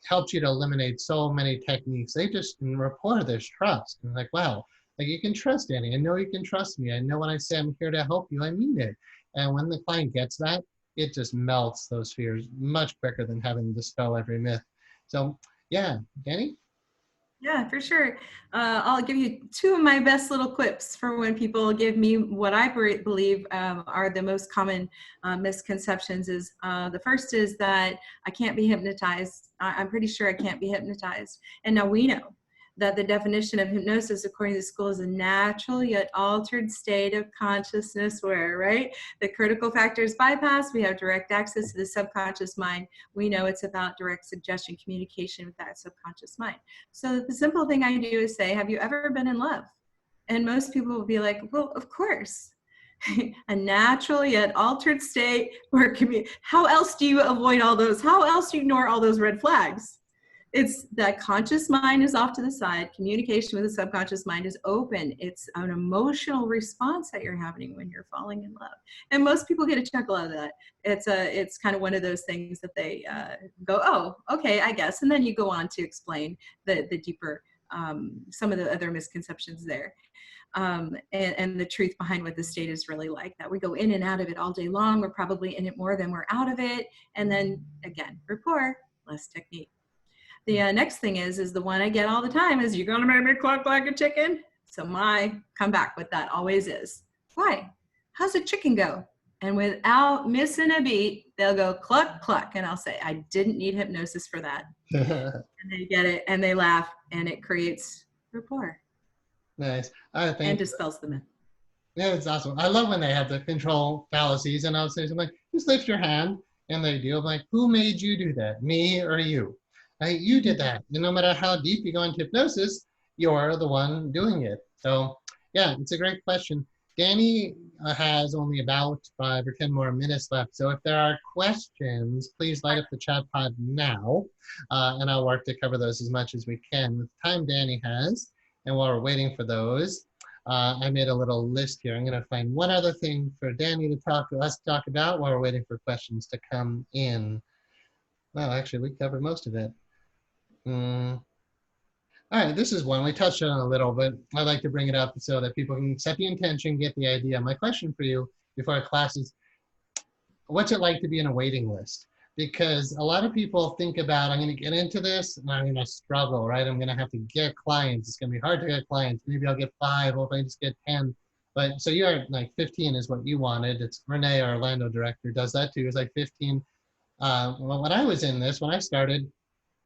helps you to eliminate so many techniques. They just, in rapport, there's trust. And like, wow, like you can trust Dani. I know you can trust me. I know when I say I'm here to help you, I mean it. And when the client gets that, it just melts those fears much quicker than having to dispel every myth. So yeah, Dani? Yeah, for sure. I'll give you two of my best little quips for when people give me what I believe are the most common misconceptions. Is the first is that I can't be hypnotized. I'm pretty sure I can't be hypnotized. And now we know that the definition of hypnosis, according to the school, is a natural yet altered state of consciousness where, right, the critical factor is bypassed. We have direct access to the subconscious mind. We know it's about direct suggestion, communication with that subconscious mind. So the simple thing I do is say, have you ever been in love? And most people will be like, well, of course. A natural yet altered state where, how else do you avoid all those? How else do you ignore all those red flags? It's that conscious mind is off to the side. Communication with the subconscious mind is open. It's an emotional response that you're having when you're falling in love. And most people get a chuckle out of that. It's kind of one of those things that they go, oh, okay, I guess. And then you go on to explain the deeper, some of the other misconceptions there. And the truth behind what the state is really like, that we go in and out of it all day long. We're probably in it more than we're out of it. And then again, rapport, less technique. The next thing is the one I get all the time is, you're going to make me cluck like a chicken? So my comeback with that always is, why? How's a chicken go? And without missing a beat, they'll go cluck, cluck. And I'll say, I didn't need hypnosis for that. And they get it and they laugh and it creates rapport. Nice. And dispels the myth. Yeah, it's awesome. I love when they have the control fallacies, and I'll say something like, just lift your hand, and they do. I'm like, who made you do that, me or you? You did that. And no matter how deep you go into hypnosis, you're the one doing it. So Yeah, it's a great question. Dani has only about 5 or 10 more minutes left. So if there are questions, please light up the chat pod now, and I'll work to cover those as much as we can with the time Dani has. And while we're waiting for those, I made a little list here. I'm going to find one other thing for Dani to talk about while we're waiting for questions to come in. Well, actually, we covered most of it. All right, this is one we touched on a little, but I'd like to bring it up so that people can set the intention, get the idea. My question for you before our class is, what's it like to be in a waiting list? Because a lot of people think about, I'm going to get into this and I'm going to struggle, right? I'm going to have to get clients. It's going to be hard to get clients. Maybe I'll get 5, or if I just get 10. But so you're like 15 is what you wanted. It's Renee, our Orlando director, does that too. It's like 15. Well, when I was in this, when I started,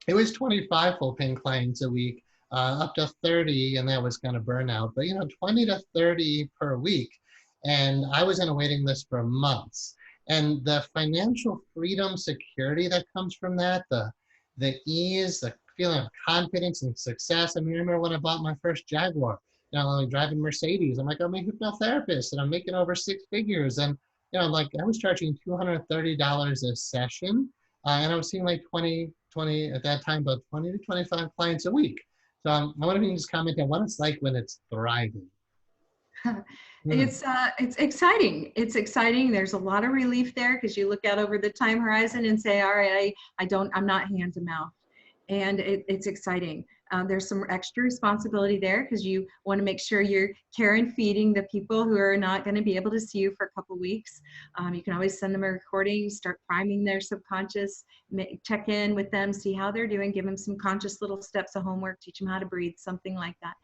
it was 25 full paying clients a week, up to 30, and that was kind of burnout, but 20 to 30 per week. And I was in a waiting list for months. And the financial freedom, security that comes from that, the ease, the feeling of confidence and success. I mean, I remember when I bought my first Jaguar, like driving Mercedes. I'm like, I'm a hypnotherapist and I'm making over 6 figures. And like I was charging $230 a session, and I was seeing like 20 at that time, about 20 to 25 clients a week. So I wonder if you can just comment on what it's like when it's thriving. It's exciting. It's exciting. There's a lot of relief there because you look out over the time horizon and say, all right, I'm not hand to mouth. And it's exciting. There's some extra responsibility there because you want to make sure you're care and feeding the people who are not going to be able to see you for a couple weeks. You can always send them a recording, start priming their subconscious, check in with them, see how they're doing, give them some conscious little steps of homework, teach them how to breathe, something like that.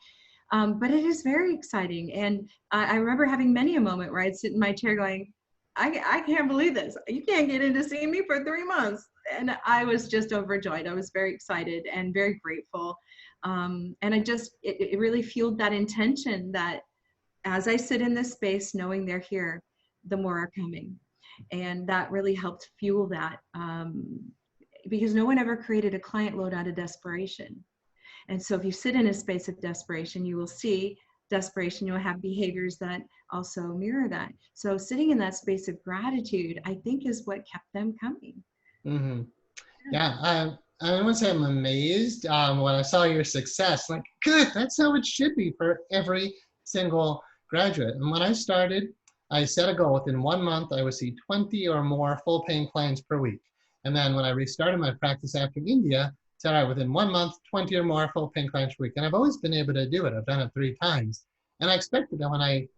But it is very exciting. And I remember having many a moment where I'd sit in my chair going, I can't believe this. You can't get in to see me for 3 months. And I was just overjoyed. I was very excited and very grateful. And it really fueled that intention that as I sit in this space, knowing they're here, the more are coming. And that really helped fuel that because no one ever created a client load out of desperation. And so if you sit in a space of desperation, you will see desperation, you'll have behaviors that also mirror that. So sitting in that space of gratitude, I think, is what kept them coming. Mm-hmm. Yeah, I want to say I'm amazed when I saw your success. Like, good, that's how it should be for every single graduate. And when I started, I set a goal within 1 month, I would see 20 or more full paying clients per week. And then when I restarted my practice after India, said, all right, within 1 month, 20 or more full paying clients per week. And I've always been able to do it. I've done it 3 times. And I expected that when I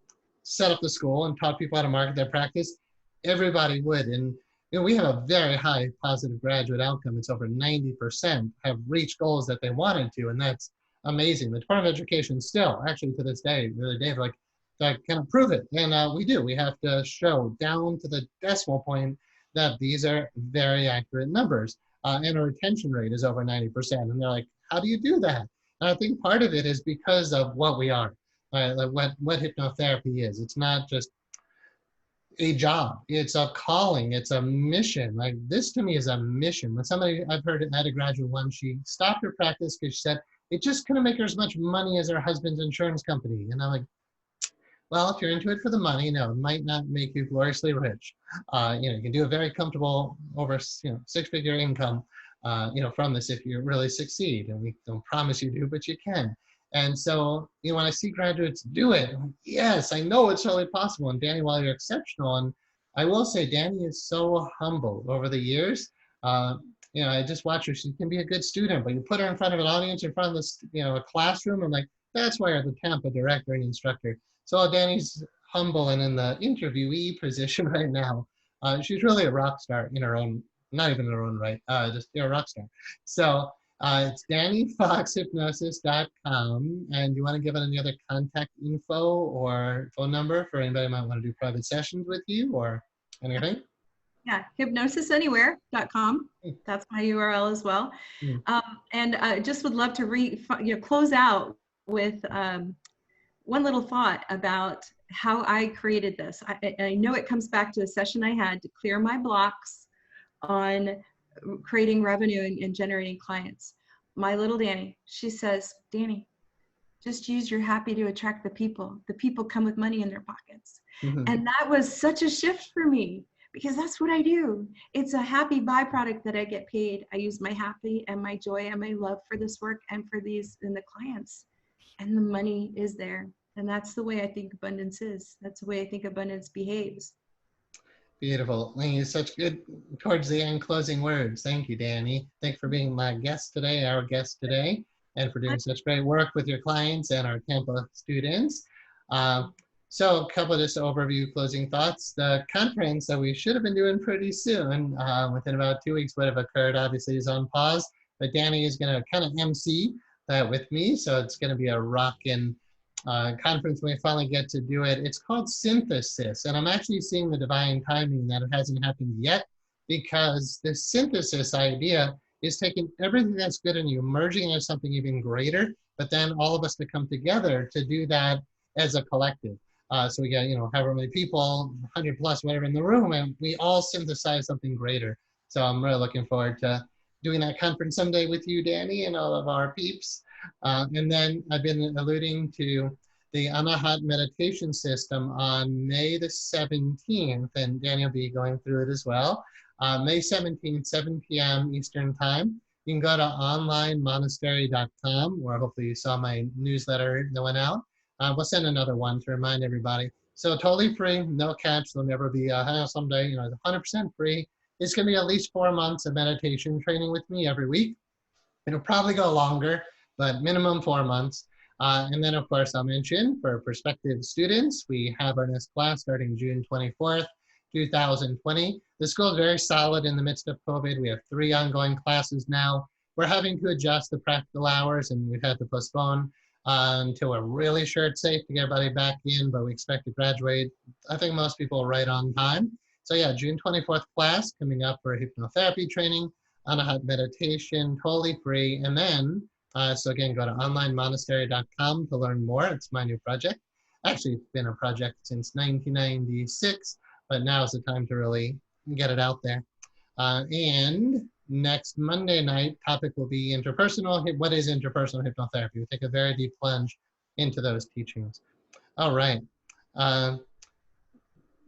set up the school and taught people how to market their practice, everybody would. And we have a very high positive graduate outcome. It's over 90% have reached goals that they wanted to, and that's amazing. The Department of Education still, actually to this day, the other day, like, that can prove it. And we do. We have to show down to the decimal point that these are very accurate numbers. And our retention rate is over 90%. And they're like, how do you do that? And I think part of it is because of what we are, like what hypnotherapy is. It's not just a job, it's a calling, it's a mission. Like, this to me is a mission. When somebody, I've heard it at a graduate one, she stopped her practice because she said it just couldn't make her as much money as her husband's insurance company. And I'm like, well, if you're into it for the money, it might not make you gloriously rich. You can do a very comfortable over 6-figure income from this if you really succeed. And we don't promise you do, but you can. And so, when I see graduates do it, I'm like, yes, I know it's totally possible. And Dani, while you're exceptional, and I will say Dani is so humble over the years. I just watch her. She can be a good student, but you put her in front of an audience, in front of this, a classroom, I'm like, that's why you're the Tampa director and instructor. So Dani's humble and in the interviewee position right now. She's really a rock star in her own, not even in her own right, just a rock star. So it's DaniFoxHypnosis.com. And you want to give it any other contact info or phone number for anybody who might want to do private sessions with you or anything? Yeah, hypnosisanywhere.com. That's my URL as well. And I just would love to close out with one little thought about how I created this. I know it comes back to a session I had to clear my blocks on creating revenue and generating clients. My little Dani, she says, Dani, Just use your happy to attract the people. The people come with money in their pockets. Mhm. And that was such a shift for me because that's what I do. It's a happy byproduct that I get paid. I use my happy and my joy and my love for this work and for these and the clients. And the money is there. And that's the way I think abundance is. That's the way I think abundance behaves. Beautiful. Thank you. Such good towards the end closing words. Thank you, Dani. Thanks for being my guest today, our guest today, and for doing such great work with your clients and our Tampa students. So a couple of just overview closing thoughts. The conference that we should have been doing pretty soon, within about 2 weeks would have occurred, obviously is on pause, but Dani is going to kind of MC that with me. So it's going to be a rockin' conference when we finally get to do it. It's called Synthesis, and I'm actually seeing the divine timing that it hasn't happened yet, because the synthesis idea is taking everything that's good in you, merging it into something even greater, but then all of us to come together to do that as a collective. So we got, however many people, 100 plus, whatever in the room, and we all synthesize something greater. So I'm really looking forward to doing that conference someday with you, Dani, and all of our peeps. And then I've been alluding to the Anahata meditation system on May the 17th, and Dani will be going through it as well. May 17th, 7 p.m. Eastern Time. You can go to onlinemonastery.com, where hopefully you saw my newsletter that went out. We'll send another one to remind everybody. So totally free, no catch. There'll never be someday, 100% free. It's going to be at least 4 months of meditation training with me every week. It'll probably go longer, but minimum 4 months. And then, of course, I'll mention for prospective students, we have our next class starting June 24th, 2020. The school is very solid in the midst of COVID. We have 3 ongoing classes now. We're having to adjust the practical hours, and we've had to postpone until we're really sure it's safe to get everybody back in, but we expect to graduate, I think most people right on time. So yeah, June 24th class coming up for hypnotherapy training, Anahata meditation, totally free. And then, so again, go to onlinemonastery.com to learn more. It's my new project. Actually, it's been a project since 1996, but now is the time to really get it out there. And next Monday night, topic will be what is interpersonal hypnotherapy? We'll take a very deep plunge into those teachings. All right.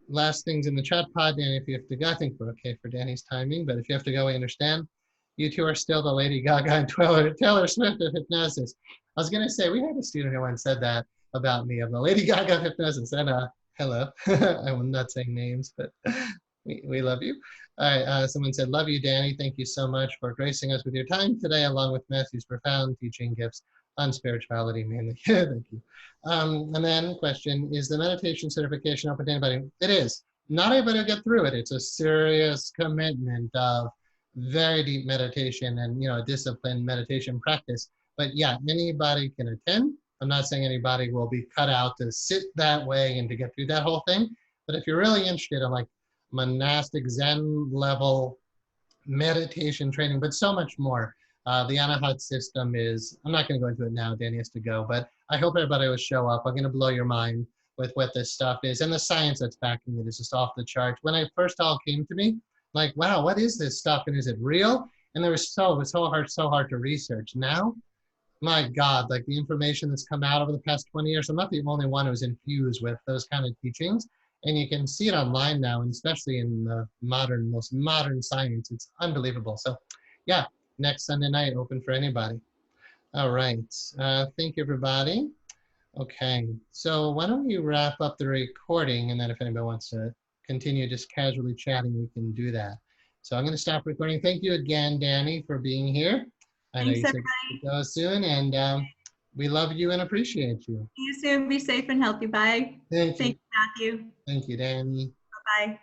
Last things in the chat pod, Dani, if you have to go, I think we're okay for Dani's timing, but if you have to go, we understand. You two are still the Lady Gaga and Taylor Swift of hypnosis. I was going to say, we had a student who once said that about me, of the Lady Gaga of hypnosis, and hello. I'm not saying names, but we love you. All right, someone said, love you, Dani. Thank you so much for gracing us with your time today, along with Matthew's profound teaching gifts on spirituality mainly. Thank you. And then question, is the meditation certification open to anybody? It is. Not everybody will get through it. It's a serious commitment of very deep meditation and disciplined meditation practice. But yeah, anybody can attend. I'm not saying anybody will be cut out to sit that way and to get through that whole thing. But if you're really interested in like monastic Zen level meditation training, but so much more. The Anahata system is, I'm not going to go into it now, Dani has to go, but I hope everybody will show up. I'm going to blow your mind with what this stuff is. And the science that's backing it is just off the charts. When it first all came to me, like, wow, what is this stuff? And is it real? And it was so hard to research. Now, my God, like the information that's come out over the past 20 years, I'm not the only one who's infused with those kind of teachings. And you can see it online now, and especially in the most modern science. It's unbelievable. So yeah, next Sunday night, open for anybody. All right. Thank you, everybody. Okay. So why don't we wrap up the recording, and then if anybody wants to continue just casually chatting, we can do that. So I'm going to stop recording. Thank you again, Dani, for being here. I know you said to go soon, and we love you and appreciate you. See you soon. Be safe and healthy. Bye. Thank you. Thank you, Matthew. Thank you, Dani. Bye-bye.